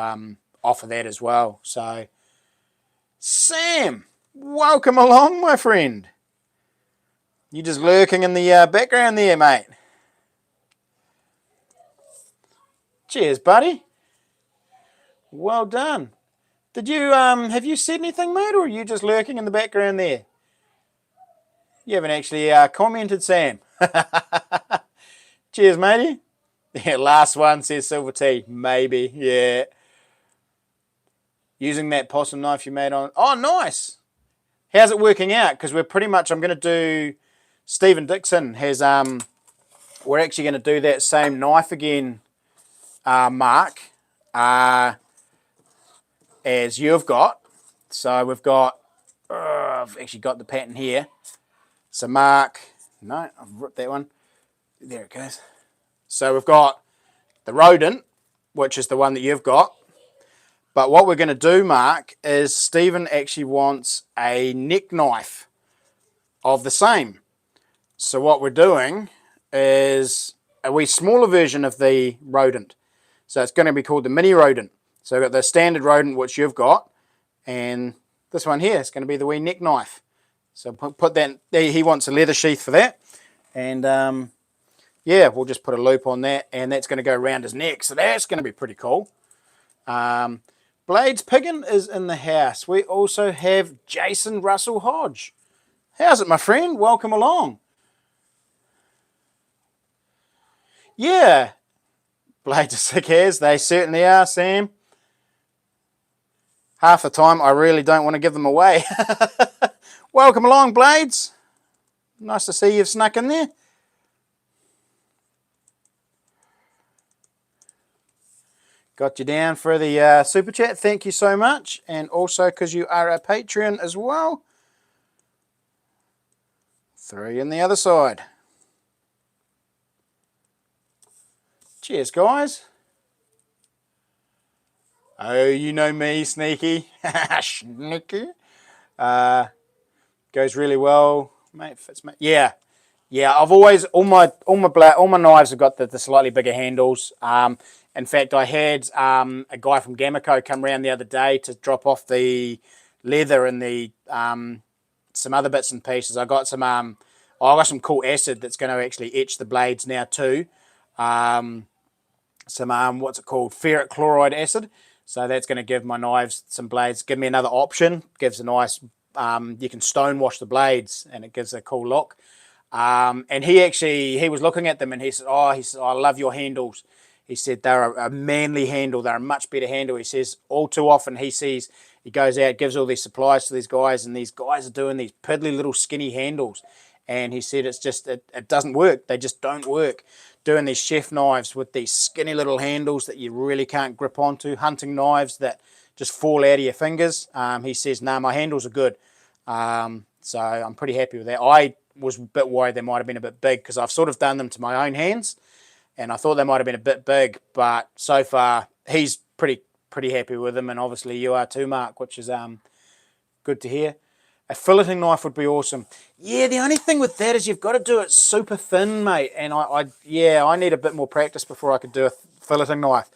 S1: offer that as well. So, Sam, welcome along, my friend. You just lurking in the background there, mate. Cheers, buddy. Well done. Did you have you said anything, mate, or are you just lurking in the background there? You haven't actually commented, Sam. Cheers, matey. Yeah, last one says Silver Tea. Maybe, yeah. Using that possum knife you made on... Oh, nice. How's it working out? Because we're pretty much... I'm going to do... Stephen Dixon has... We're actually going to do that same knife again, Mark, as you've got. So we've got... I've actually got the pattern here. So Mark... No, I've ripped that one. There it goes. So we've got the rodent, which is the one that you've got. But what we're going to do, Mark, is Stephen actually wants a neck knife of the same. So what we're doing is a wee smaller version of the rodent. So it's going to be called the mini rodent. So we've got the standard rodent, which you've got, and this one here is going to be the wee neck knife. So put that, he wants a leather sheath for that. And yeah, we'll just put a loop on that, and that's going to go around his neck. So that's going to be pretty cool. Blades Piggin is in the house. We also have Jason Russell Hodge. How's it, my friend? Welcome along. Yeah, blades are sick as. They certainly are, Sam. Half the time, I really don't want to give them away. Welcome along, Blades. Nice to see you've snuck in there. Got you down for the super chat. Thank you so much. And also because you are a Patreon as well. 3 on the other side. Cheers, guys. Oh, you know me, Sneaky. Sneaky. Goes really well, mate. Fits me. Yeah, yeah. I've always all my knives have got the slightly bigger handles. In fact, I had a guy from Gamaco come around the other day to drop off the leather and the some other bits and pieces. I got some cool acid that's going to actually etch the blades now too. Some what's it called, ferric chloride acid. So that's going to give my knives some blades. Give me another option. Gives a nice. You can stone wash the blades, and it gives a cool look. And he was looking at them, and he said, I love your handles. He said they're a manly handle. They're a much better handle. He says all too often he goes out, gives all these supplies to these guys, and these guys are doing these piddly little skinny handles. And he said it's just it doesn't work. They just don't work. Doing these chef knives with these skinny little handles that you really can't grip onto, hunting knives that just fall out of your fingers. He says, no, my handles are good. So I'm pretty happy with that. I was a bit worried they might have been a bit big because I've sort of done them to my own hands, and I thought they might have been a bit big, but so far he's pretty happy with them, and obviously you are too, Mark, which is good to hear. A filleting knife would be awesome. Yeah, the only thing with that is you've got to do it super thin, mate. And I need a bit more practice before I could do a filleting knife.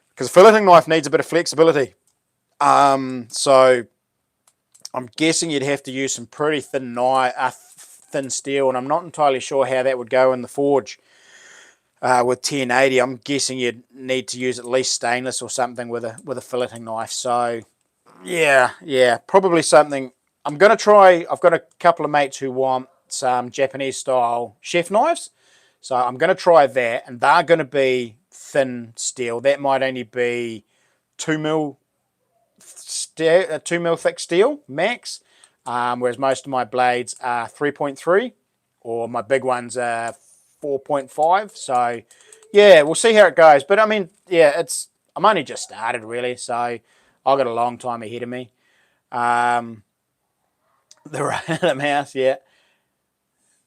S1: Because a filleting knife needs a bit of flexibility. So I'm guessing you'd have to use some pretty thin thin steel, and I'm not entirely sure how that would go in the forge. With 1080, I'm guessing you'd need to use at least stainless or something with a filleting knife. So yeah, probably something. I'm going to try. I've got a couple of mates who want some Japanese style chef knives. So I'm going to try that, and they're going to be thin steel. That might only be 2mm steel, 2mm thick steel max, whereas most of my blades are 3.3, or my big ones are 4.5. So yeah, we'll see how it goes. But I mean, yeah, I'm only just started really, so I've got a long time ahead of me. The random house, yeah.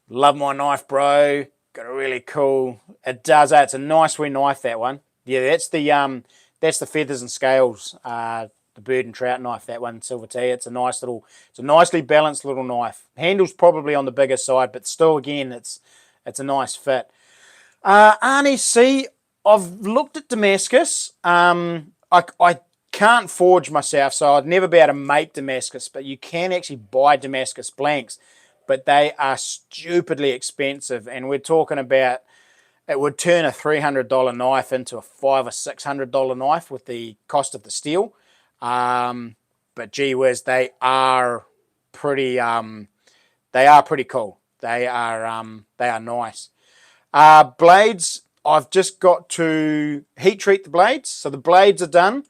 S1: Love my knife, bro. Got a really cool. It does. It's a nice wee knife, that one. Yeah, that's the feathers and scales. The bird and trout knife. That one, Silver Tea. It's a nicely balanced little knife. Handle's probably on the bigger side, but still, again, it's a nice fit. Arnie C, I've looked at Damascus. I can't forge myself, so I'd never be able to make Damascus, but you can actually buy Damascus blanks, but they are stupidly expensive, and we're talking about it would turn a $300 knife into a $500 or $600 knife with the cost of the steel. But gee whiz, they are pretty cool. They are nice. Blades, I've just got to heat treat the blades. So the blades are done.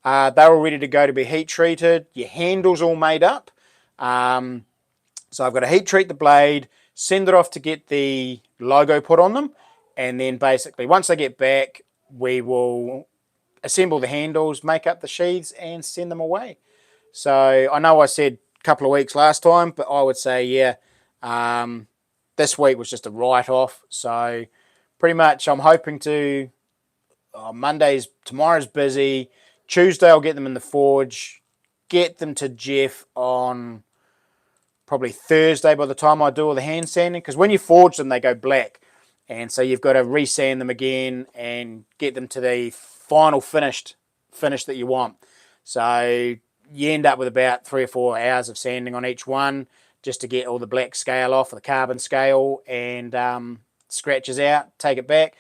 S1: They're all ready to go to be heat treated. Your handle's all made up. So I've got to heat treat the blade, send it off to get the logo put on them. And then basically, once they get back, we will assemble the handles, make up the sheaths, and send them away. So I know I said a couple of weeks last time, but I would say, yeah, this week was just a write-off. So pretty much I'm hoping to, tomorrow's busy. Tuesday I'll get them in the forge, get them to Jeff on probably Thursday by the time I do all the hand sanding, because when you forge them they go black, and so you've got to resand them again and get them to the final finish that you want. So you end up with about 3 or 4 hours of sanding on each one just to get all the black scale off, the carbon scale, and scratches out, take it back,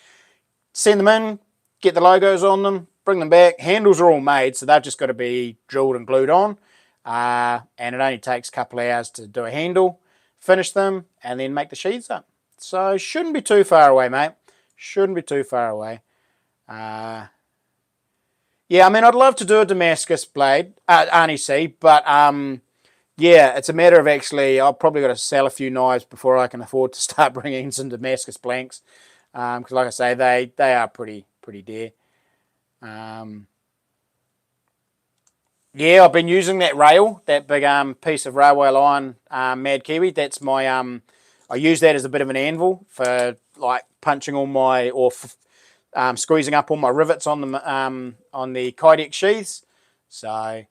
S1: send them in, get the logos on them, bring them back. Handles are all made, so they've just got to be drilled and glued on. And it only takes a couple of hours to do a handle, finish them, and then make the sheaths up. So shouldn't be too far away, mate. Shouldn't be too far away. Yeah, I mean, I'd love to do a Damascus blade, RNC, but yeah, it's a matter of actually, I've probably got to sell a few knives before I can afford to start bringing in some Damascus blanks. Because like I say, they are pretty dear. Yeah, I've been using that rail, that big piece of railway line, Mad Kiwi. That's my I use that as a bit of an anvil for like punching all my squeezing up all my rivets on the Kydex sheaths. So,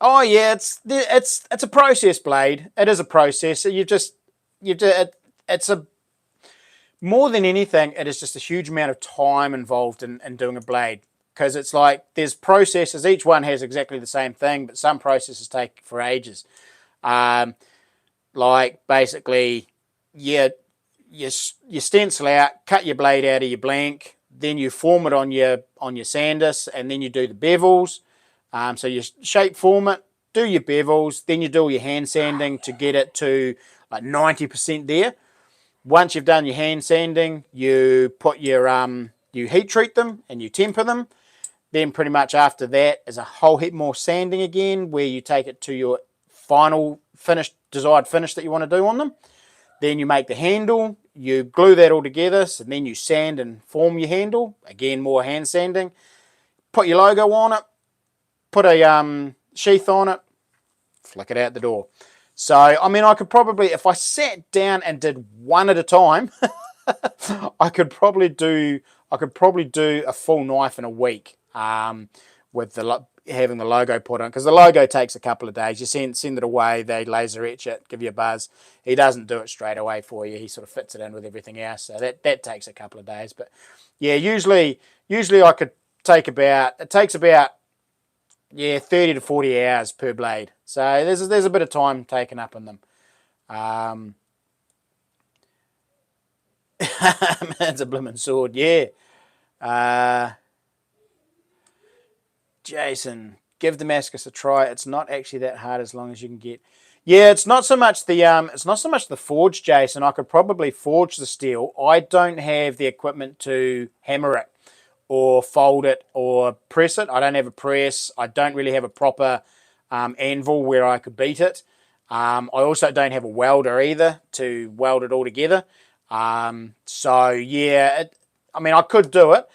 S1: oh yeah, it's a process blade. It is a process. It's a more than anything, it is just a huge amount of time involved in doing a blade, because it's like there's processes. Each one has exactly the same thing, but some processes take for ages. Like basically, you stencil out, cut your blade out of your blank, then you form it on your sandus, and then you do the bevels. So you shape form it, do your bevels, then you do all your hand sanding to get it to like 90% there. Once you've done your hand sanding, you put your you heat treat them and you temper them. Then pretty much after that is a whole heap more sanding again, where you take it to your final desired finish that you want to do on them. Then you make the handle, you glue that all together, so then you sand and form your handle. Again, more hand sanding. Put your logo on it, put a sheath on it, flick it out the door. So, I mean, I could probably, if I sat down and did one at a time, I could probably do a full knife in a week with having the logo put on, because the logo takes a couple of days. You send it away, they laser etch it, give you a buzz. He doesn't do it straight away for you. He sort of fits it in with everything else. So that takes a couple of days. But yeah, usually I could take about 30 to 40 hours per blade. So there's a bit of time taken up in them. It's a blooming sword, yeah. Jason, give Damascus a try. It's not actually that hard as long as you can get. Yeah, it's not so much the forge, Jason. I could probably forge the steel. I don't have the equipment to hammer it or fold it or press it. I don't have a press. I don't really have a proper anvil where I could beat it. I also don't have a welder either to weld it all together. So yeah, I mean, I could do it,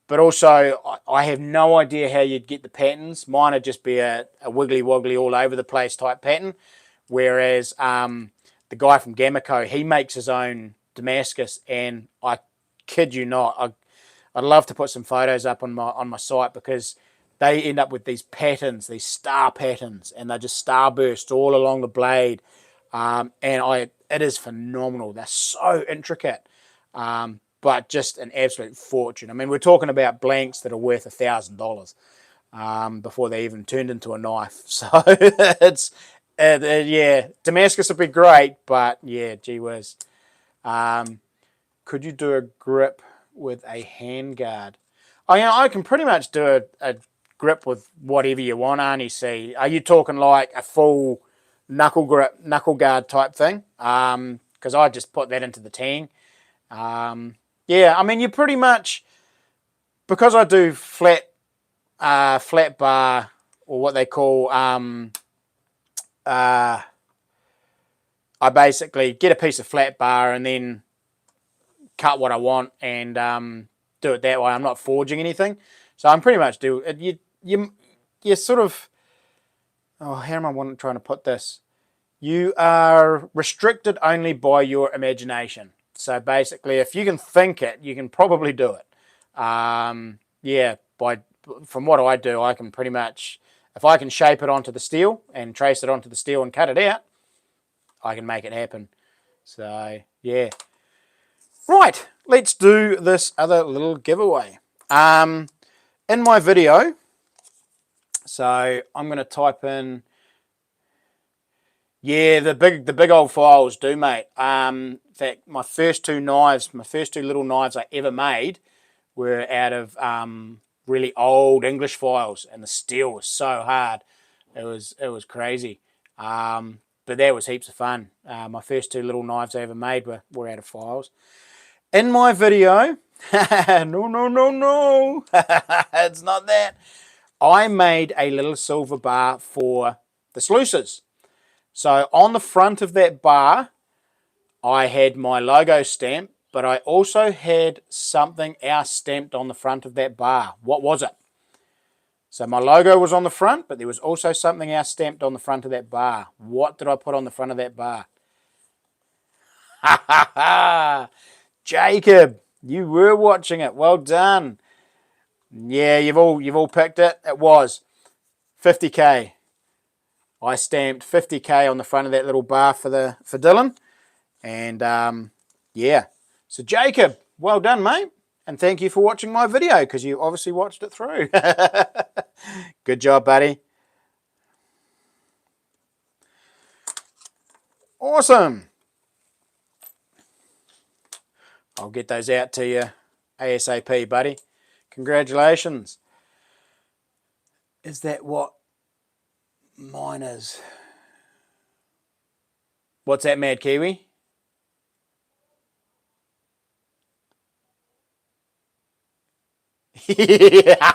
S1: but also I have no idea how you'd get the patterns. Mine would just be a wiggly woggly all over the place type pattern, whereas the guy from Gamaco, he makes his own Damascus, and I kid you not, I'd love to put some photos up on my site, because they end up with these patterns, these star patterns, and they're just starburst all along the blade. It is phenomenal. They're so intricate, but just an absolute fortune. I mean, we're talking about blanks that are worth $1,000 before they even turned into a knife. So yeah, Damascus would be great, but yeah, gee whiz. Could you do a grip with a handguard? Oh, yeah, I can pretty much do a grip with whatever you want, RNC. Are you talking like a full knuckle guard type thing? Because I just put that into the tang. Yeah, I mean, you pretty much, because I do flat bar, or what they call, I basically get a piece of flat bar and then cut what I want and do it that way. I'm not forging anything, so I'm pretty much you sort of, oh, how am I trying to put this? You are restricted only by your imagination. So basically, if you can think it, you can probably do it. Yeah, from what I do, I can pretty much, if I can shape it onto the steel and trace it onto the steel and cut it out, I can make it happen. So, yeah. Right, let's do this other little giveaway. In my video, so I'm going to type in, yeah, the big old files do, mate. In fact, my first two little knives I ever made were out of really old English files, and the steel was so hard. It was crazy. But that was heaps of fun. My first two little knives I ever made were out of files. In my video, no, it's not that. I made a little silver bar for the sluices. So on the front of that bar, I had my logo stamped, but I also had something else stamped on the front of that bar. What was it? So my logo was on the front, but there was also something else stamped on the front of that bar. What did I put on the front of that bar? Ha ha ha! Jacob, you were watching it. Well done. Yeah, you've all picked it. It was 50k. I stamped 50k on the front of that little bar for Dylan, and yeah. So Jacob, well done, mate, and thank you for watching my video because you obviously watched it through. Good job, buddy. Awesome. I'll get those out to you ASAP, buddy. Congratulations. Is that what mine is? What's that, Mad Kiwi? Yeah.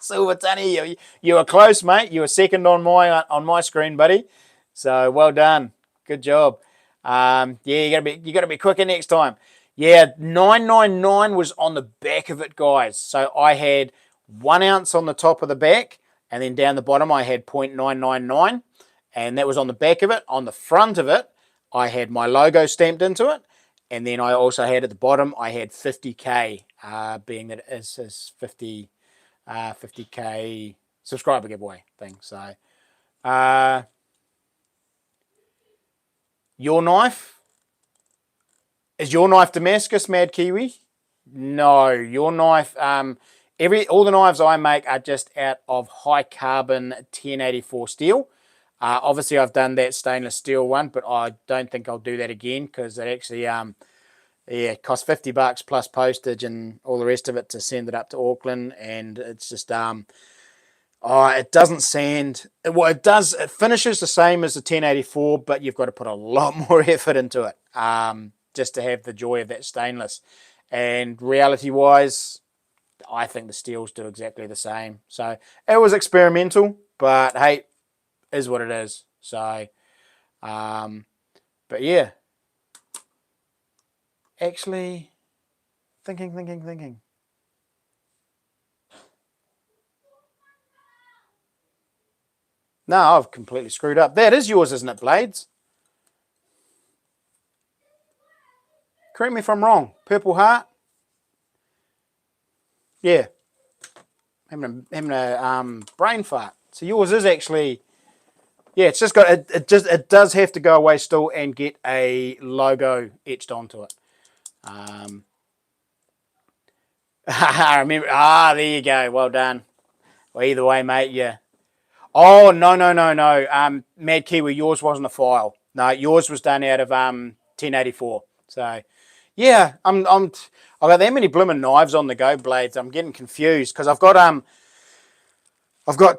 S1: Silver Tunny, you were close, mate. You were second on my screen, buddy. So well done. Good job. Yeah, you gotta be quicker next time. Yeah, 999 was on the back of it, guys. So I had 1 ounce on the top of the back, and then down the bottom I had 0.999, and that was on the back of it. On the front of it, I had my logo stamped into it, and then I also had at the bottom I had 50k, being that it is 50k subscriber giveaway thing. So your knife. Is your knife Damascus, Mad Kiwi? No, your knife. All the knives I make are just out of high carbon 1084 steel. Obviously, I've done that stainless steel one, but I don't think I'll do that again because it actually yeah, costs $50 plus postage and all the rest of it to send it up to Auckland, and it's just it doesn't sand. Well, it does. It finishes the same as the 1084, but you've got to put a lot more effort into it. Just to have the joy of that stainless. And reality-wise, I think the steels do exactly the same. So it was experimental, but hey, is what it is. So, but yeah. Actually, thinking. No, I've completely screwed up. That is yours, isn't it, Blades? Correct me if I'm wrong. Purple Heart? Yeah. Having a brain fart. So yours is actually, yeah, it's just got, it does have to go away still and get a logo etched onto it. I remember, there you go. Well done. Well, either way, mate, yeah. Oh, no. Mad Kiwi, yours wasn't a file. No, yours was done out of 1084. So, yeah, I've got that many blooming knives on the go, Blades. I'm getting confused because I've got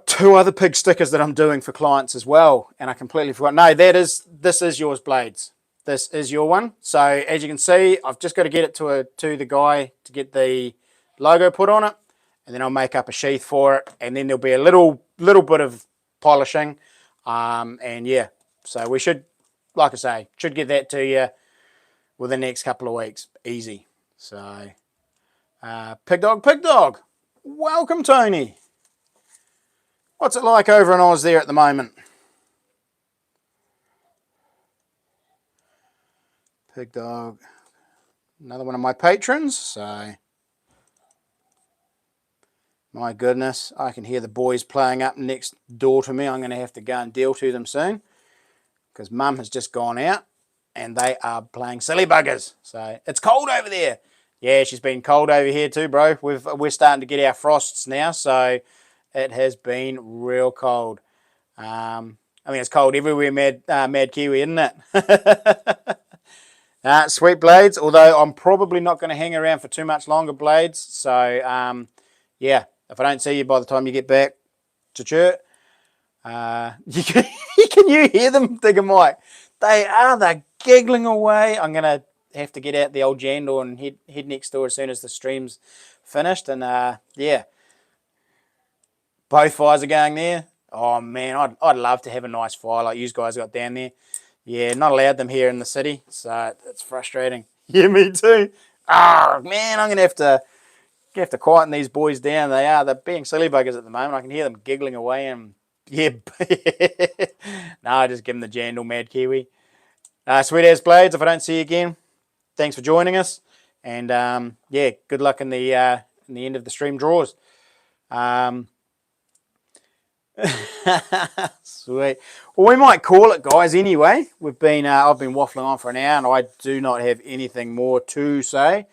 S1: 2 other pig stickers that I'm doing for clients as well, and I completely forgot. No, this is yours, Blades. This is your one. So as you can see, I've just got to get it to the guy to get the logo put on it, and then I'll make up a sheath for it, and then there'll be a little bit of polishing, and yeah. So we should, like I say, should get that to you within the next couple of weeks, easy. So, Pig Dog, welcome, Tony. What's it like over in Oz there at the moment? Pig Dog, another one of my patrons. So My goodness, I can hear the boys playing up next door to me. I'm going to have to go and deal to them soon because Mum has just gone out and they are playing silly buggers. So it's cold over there. Yeah, she's been cold over here too, bro. We're starting to get our frosts now, so it has been real cold. I mean, it's cold everywhere, Mad Kiwi, isn't it? Sweet Blades, although I'm probably not going to hang around for too much longer, Blades. So, yeah, if I don't see you by the time you get back to church, can you hear them, Digger Mike? They're giggling away. I'm going to have to get out the old jandor and head next door as soon as the stream's finished. And, yeah, both fires are going there. Oh, man, I'd love to have a nice fire like you guys got down there. Yeah, not allowed them here in the city, so it's frustrating. Yeah, me too. Oh, man, I'm going to have to quieten these boys down. They're being silly buggers at the moment. I can hear them giggling away and, yeah. No, I just give them the jandal, Mad Kiwi. Sweet as Blades, if I don't see you again, thanks for joining us. And, yeah, good luck in the end of the stream draws. Sweet. Well, we might call it, guys. Anyway, I've been waffling on for an hour, and I do not have anything more to say,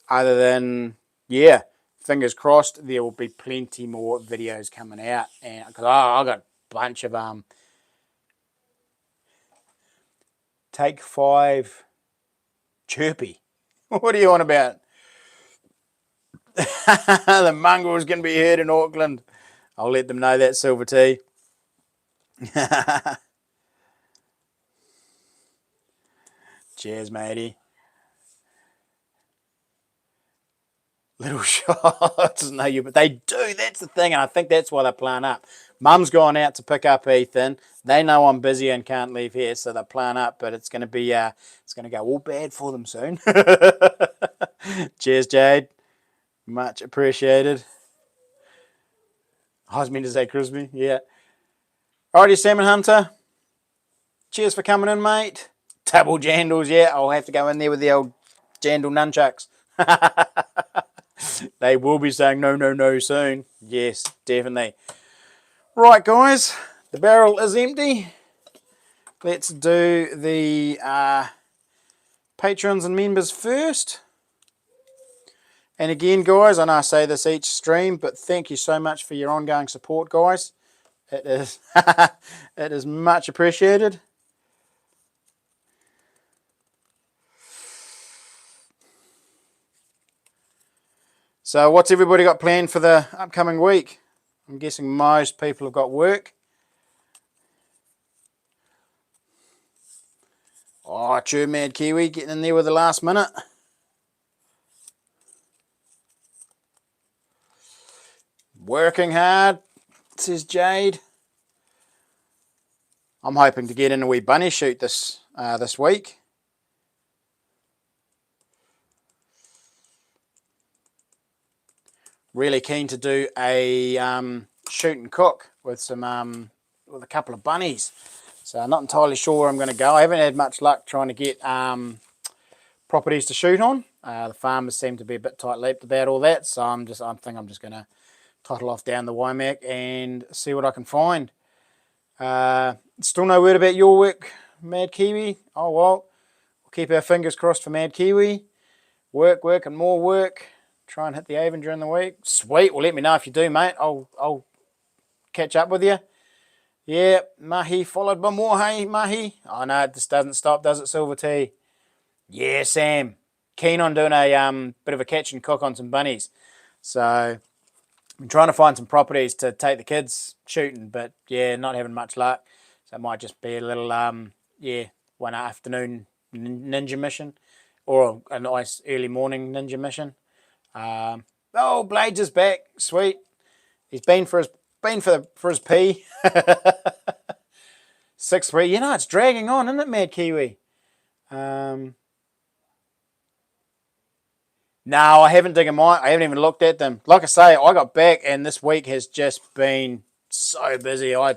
S1: other than fingers crossed there will be plenty more videos coming out, and because I got a bunch of Take 5 chirpy. What are you on about? The mongrel's going to be heard in Auckland. I'll let them know that, Silver T. Cheers, matey. Little shots. No, but they do. That's the thing, and I think that's why they're playing up. Mum's gone out to pick up Ethan. They know I'm busy and can't leave here, so they're playing up. But it's going to be, it's going to go all bad for them soon. Cheers, Jade. Much appreciated. I was meant to say crispy. Yeah. Alrighty, Salmon Hunter. Cheers for coming in, mate. Double jandals, yeah. I'll have to go in there with the old jandal nunchucks. They will be saying no, no, no soon. Yes, definitely. Right, guys. The barrel is empty. Let's do the patrons and members first. And again, guys, I know I say this each stream, but thank you so much for your ongoing support, guys. It is, it is much appreciated. So what's everybody got planned for the upcoming week? I'm guessing most people have got work. Oh, true, Mad Kiwi, getting in there with the last minute. Working hard, says Jade. I'm hoping to get in a wee bunny shoot this week. Really keen to do a shoot and cook with some with a couple of bunnies. So I'm not entirely sure where I'm going to go. I haven't had much luck trying to get properties to shoot on. The farmers seem to be a bit tight-lipped about all that, so I think I'm just going to toddle off down the Waimak and see what I can find. Still no word about your work, Mad Kiwi. Oh well, we'll keep our fingers crossed for Mad Kiwi. Work, and more work. Try and hit the Avon during the week. Sweet. Well, let me know if you do, mate. I'll catch up with you. Yeah, mahi followed by more, hey, mahi. Oh no, it just doesn't stop, does it, Silver T? Yeah, Sam. Keen on doing a bit of a catch and cook on some bunnies. So I'm trying to find some properties to take the kids shooting, but yeah, not having much luck. So it might just be a little one afternoon ninja mission, or a nice early morning ninja mission. Oh, Blades is back. Sweet. He's been for his pee. 6-3. You know, it's dragging on, isn't it, Mad Kiwi? No, I haven't digging mine. I haven't even looked at them. Like I say, I got back and this week has just been so busy. I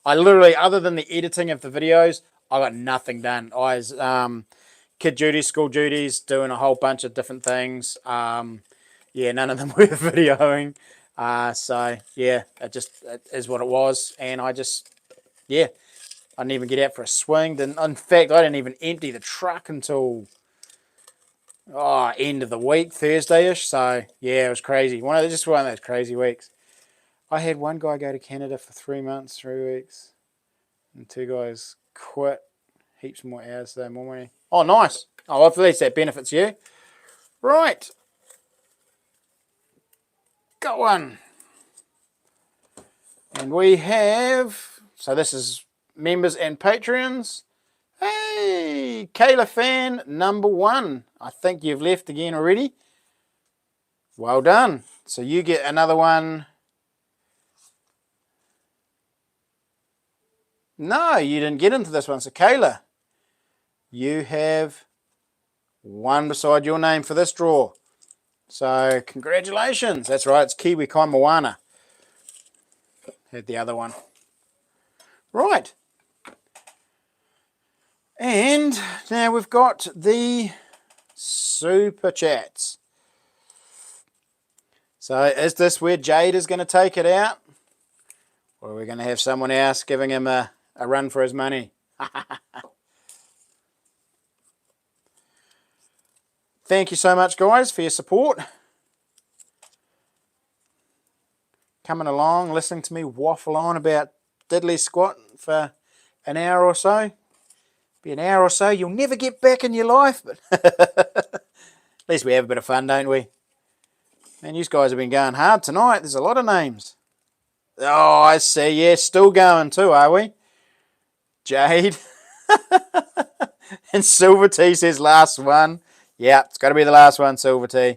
S1: literally, other than the editing of the videos, I got nothing done. I was kid duties, school duties, doing a whole bunch of different things. yeah, none of them were videoing. So yeah, it is what it was, and I just yeah, I didn't even get out for a swing. In fact, I didn't even empty the truck until end of the week, Thursday-ish. So yeah, it was crazy. Just one of those crazy weeks. I had one guy go to Canada for 3 months, 3 weeks, and 2 guys quit. Heaps more hours today, more money. Oh, nice. Oh, at least that benefits you. Right. Got one. And we have, so this is members and Patreons. Hey, Kayla fan number 1. I think you've left again already. Well done. So you get another one. No, you didn't get into this one. So Kayla, you have one beside your name for this draw. So congratulations. That's right, it's Kiwi Kai Moana. Had the other one. Right. And now we've got the super chats. So is this where Jade is going to take it out? Or are we going to have someone else giving him a run for his money? Thank you so much, guys, for your support. Coming along, listening to me waffle on about diddly squat for an hour or so. Be an hour or so you'll never get back in your life, but at least we have a bit of fun, don't we? Man, you guys have been going hard tonight. There's a lot of names. Oh, I see. Yeah, still going too, are we? Jade. And Silver T says last one. Yeah, it's got to be the last one, Silver T.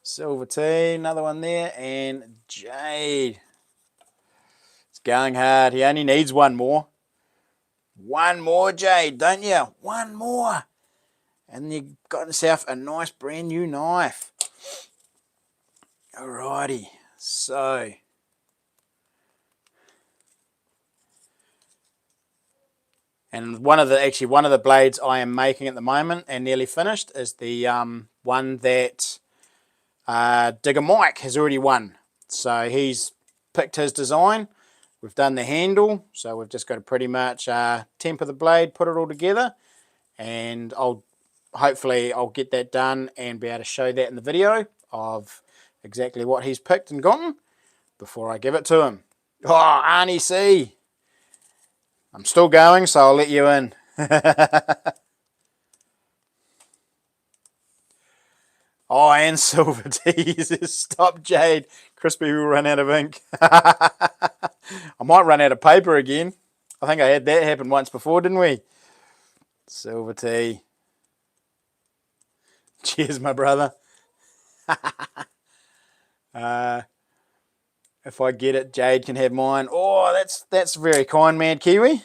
S1: Silver T, another one there. And Jade. It's going hard. He only needs one more. One more, Jade, don't you? One more. And you've got yourself a nice brand new knife. Alrighty. So. And one of the blades I am making at the moment and nearly finished is the one that Digger Mike has already won. So he's picked his design. We've done the handle, so we've just got to pretty much temper the blade, put it all together, and hopefully I'll get that done and be able to show that in the video of exactly what he's picked and gotten before I give it to him. Oh, Arnie C. I'm still going, so I'll let you in. Oh, and Silver teasers. Stop, Jade. Crispy will run out of ink. I might run out of paper again. I think I had that happen once before, didn't we? Silver tea. Cheers, my brother. If I get it, Jade can have mine. Oh, that's very kind, Mad Kiwi.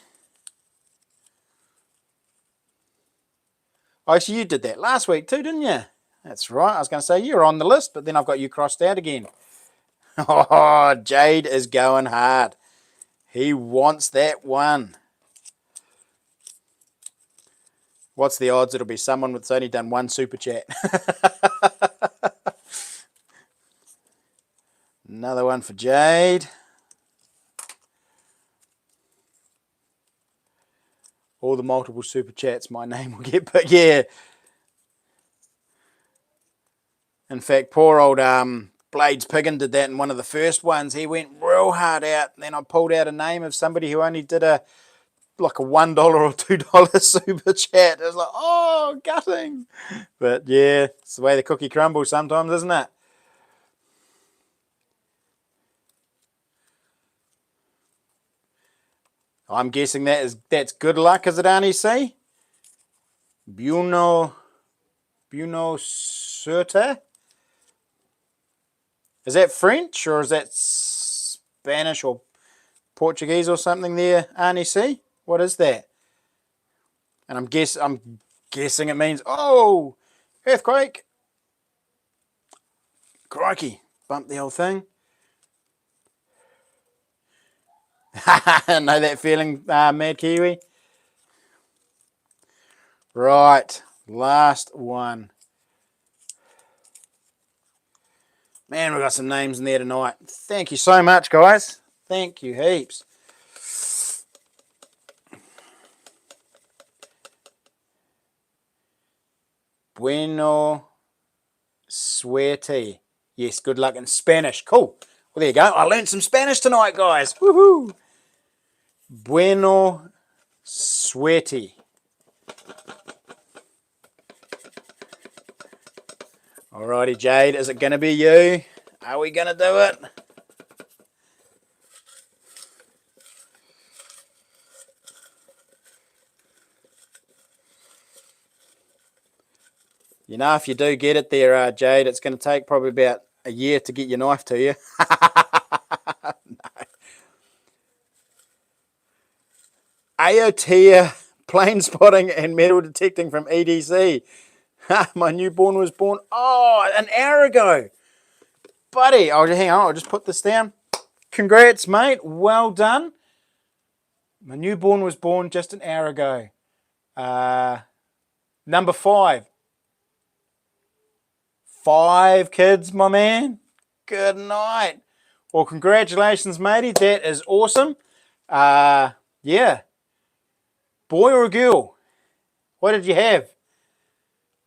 S1: Oh, actually, you did that last week too, didn't you? That's right. I was going to say you're on the list, but then I've got you crossed out again. Oh, Jade is going hard. He wants that one. What's the odds it'll be someone that's only done one super chat? Another one for Jade. All the multiple super chats, my name will get, but yeah. In fact, poor old Blades Piggin did that in one of the first ones. He went real hard out, and then I pulled out a name of somebody who only did like a $1 or $2 super chat. It was like, oh, gutting. But yeah, it's the way the cookie crumbles sometimes, isn't it? I'm guessing that's good luck, is it, Arnie C? Buono Suerte? Is that French or is that Spanish or Portuguese or something there, Arnie C? What is that? And I'm guessing it means, oh, earthquake. Crikey, bump the old thing. Know that feeling, Mad Kiwi? Right, Last one. Man, we've got some names in there tonight. Thank you so much, guys. Thank you heaps. Bueno suerte. Yes, good luck in Spanish. Cool. Well, there you go. I learned some Spanish tonight, guys. Woohoo! Bueno suerte. Alrighty, Jade. Is it going to be you? Are we going to do it? You know, if you do get it there, Jade, it's going to take probably about a year to get your knife to you. No. AOT, plane spotting and metal detecting from EDC. My newborn was born, an hour ago. Buddy, hang on, I'll just put this down. Congrats, mate. Well done. My newborn was born just an hour ago. Number 5. 5 kids, my man. Good night. Well, congratulations, matey. That is awesome. Yeah. Boy or a girl? What did you have?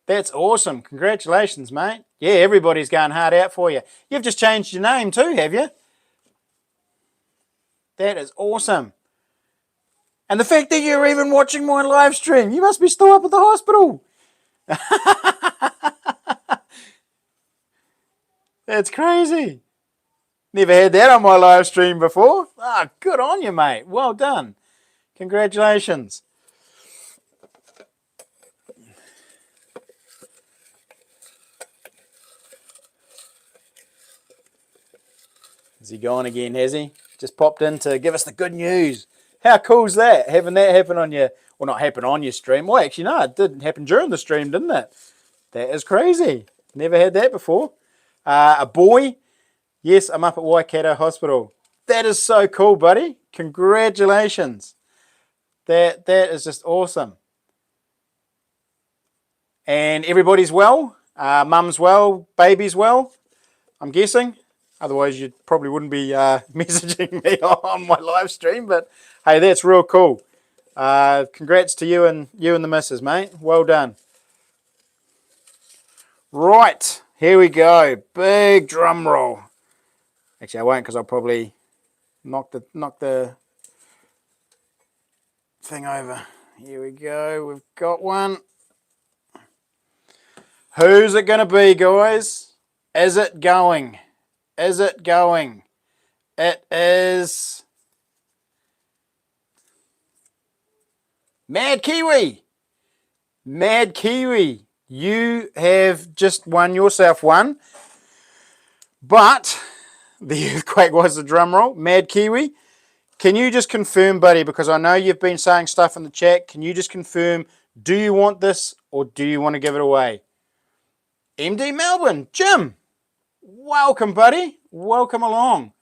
S1: That's awesome. Congratulations, mate. Yeah, everybody's going hard out for you. You've just changed your name too, have you? That is awesome. And the fact that you're even watching my live stream, you must be still up at the hospital. That's crazy. Never had that on my live stream before. Good on you, mate. Well done. Congratulations. Is he gone again, has he? Just popped in to give us the good news. How cool's that? Having that happen on your, well, not happen on your stream. Well, actually, no, it did happen during the stream, didn't it? That is crazy. Never had that before. A boy. Yes, I'm up at Waikato Hospital. That is so cool, buddy. Congratulations. That is just awesome. And everybody's well. Mum's well. Baby's well, I'm guessing. Otherwise, you probably wouldn't be messaging me on my live stream. But hey, that's real cool. Congrats to you and the missus, mate. Well done. Right, here we go. Big drum roll. Actually, I won't because I'll probably knock the thing over. Here we go. We've got one. Who's it going to be, guys? Is it going? Is it going? It is Mad Kiwi. Mad Kiwi. You have just won yourself one. But the earthquake was the drum roll. Mad Kiwi. Can you just confirm, buddy, because I know you've been saying stuff in the chat. Can you just confirm, do you want this or do you want to give it away? MD Melbourne, Jim, welcome, buddy. Welcome along.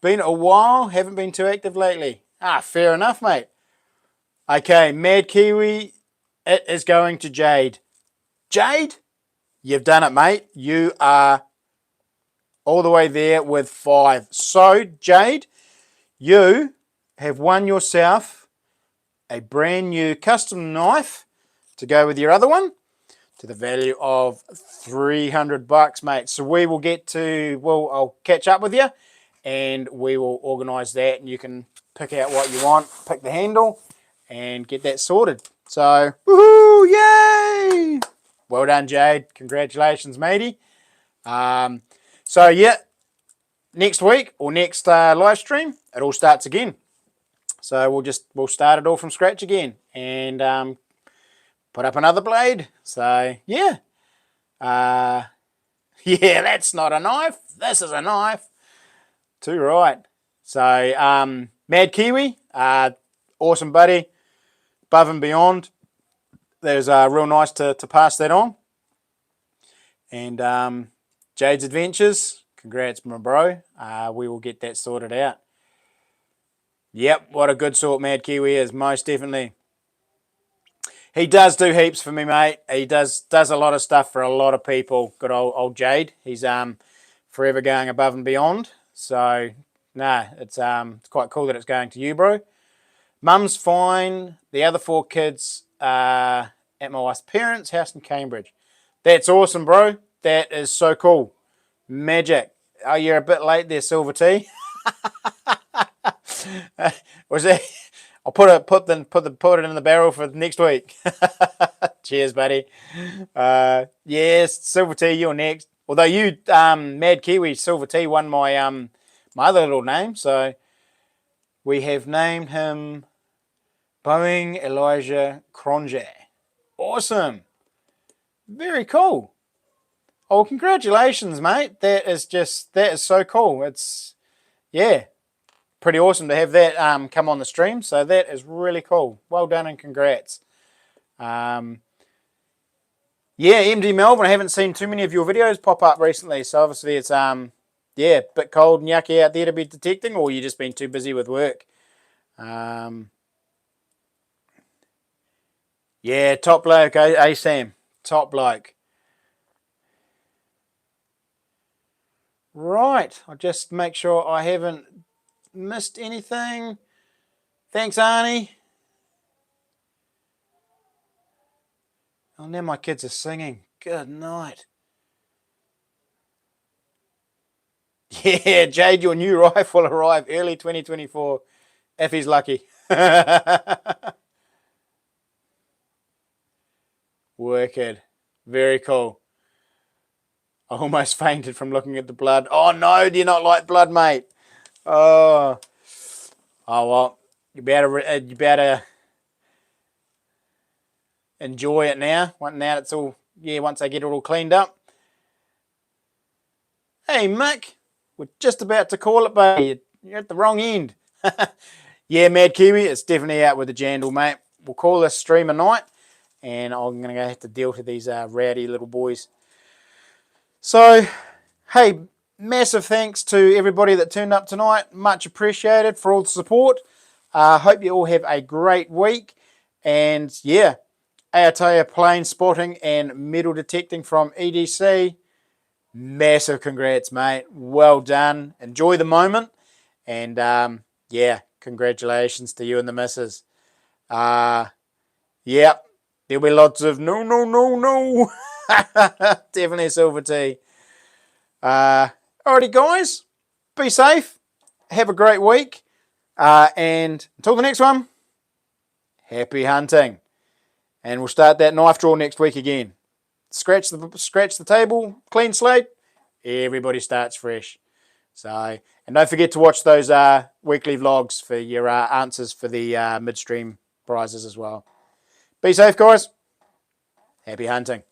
S1: Been a while, haven't been too active lately. Fair enough, mate. Okay, Mad Kiwi, it is going to Jade. Jade, you've done it, mate. You are all the way there with 5. So, Jade, you have won yourself a brand new custom knife to go with your other one to the value of $300, mate. So we will I'll catch up with you and we will organise that and you can pick out what you want, pick the handle and get that sorted. So, woohoo, yay! Well done, Jade. Congratulations, matey. So, yeah, next week or next live stream, it all starts again. So we'll start it all from scratch again and put up another blade. So yeah, yeah, that's not a knife. This is a knife. Too right. So Mad Kiwi, awesome buddy, above and beyond. There's real nice to pass that on. And Jade's Adventures, congrats, my bro. We will get that sorted out. Yep, what a good sort Mad Kiwi is, most definitely. He does do heaps for me, mate. He does a lot of stuff for a lot of people. Good old Jade. He's forever going above and beyond. So nah, it's quite cool that it's going to you, bro. Mum's fine. The other 4 kids are at my wife's parents' house in Cambridge. That's awesome, bro. That is so cool. Magic. Oh, you're a bit late there, Silver T. Was that? I'll put it in the barrel for next week. Cheers, buddy. Yes, Silver T, you're next. Although you, Mad Kiwi Silver T, won my my other little name, so we have named him Boeing Elijah Cronje. Awesome. Very cool. Oh, congratulations, mate. That is so cool. It's, yeah, pretty awesome to have that come on the stream. So that is really cool. Well done and congrats. Yeah, MD Melbourne, I haven't seen too many of your videos pop up recently. So obviously it's, yeah, a bit cold and yucky out there to be detecting, or you've just been too busy with work. Yeah, top bloke, eh, Sam? Top bloke. Right, I'll just make sure I haven't missed anything. Thanks, Arnie. Oh, now my kids are singing. Good night. Yeah, Jade, your new rifle will arrive early 2024, if he's lucky. Wicked. Very cool. I almost fainted from looking at the blood. Oh, no, do you not like blood, mate? Oh, well, you better enjoy it now. Now it's all, yeah, once I get it all cleaned up. Hey, Mick, we're just about to call it, buddy. You're at the wrong end. Yeah, Mad Kiwi, it's definitely out with the jandal, mate. We'll call this stream a night, and I'm going to have to deal to these rowdy little boys. So, hey, massive thanks to everybody that turned up tonight. Much appreciated for all the support. Hope you all have a great week. And yeah, Aotearoa plane spotting and metal detecting from EDC. Massive congrats, mate. Well done. Enjoy the moment. And yeah, congratulations to you and the missus. Yep, there'll be lots of no. Definitely Silver T. Alrighty, guys. Be safe. Have a great week. And until the next one, happy hunting. And we'll start that knife draw next week again. Scratch the table, clean slate. Everybody starts fresh. So, and don't forget to watch those weekly vlogs for your answers for the midstream prizes as well. Be safe, guys. Happy hunting.